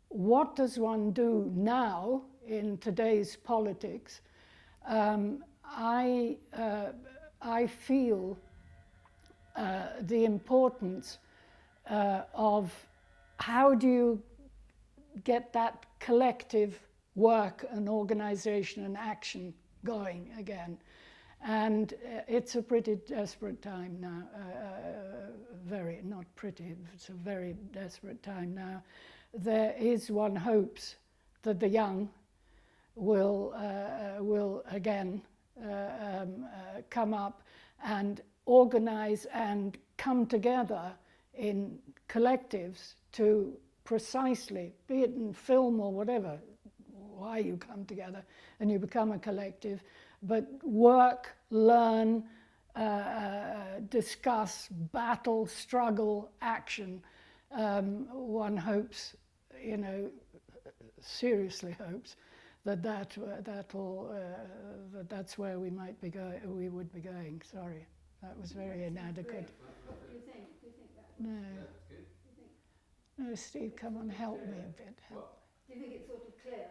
What does one do now in today's politics? I feel the importance of how do you get that collective work and organization and action going again. And it's a pretty desperate time now, it's a very desperate time now. There is, one hopes, that the young will again come up and organize and come together in collectives to precisely, be it in film or whatever, why you come together and you become a collective, but work, learn, discuss, battle, struggle, action. One hopes, you know, seriously hopes that's where we might be going. We would be going. Sorry, that was very inadequate. What do you think? Do you think that? No. That's good. No, Steve, come on, help me a bit. Do you think it's sort of clear?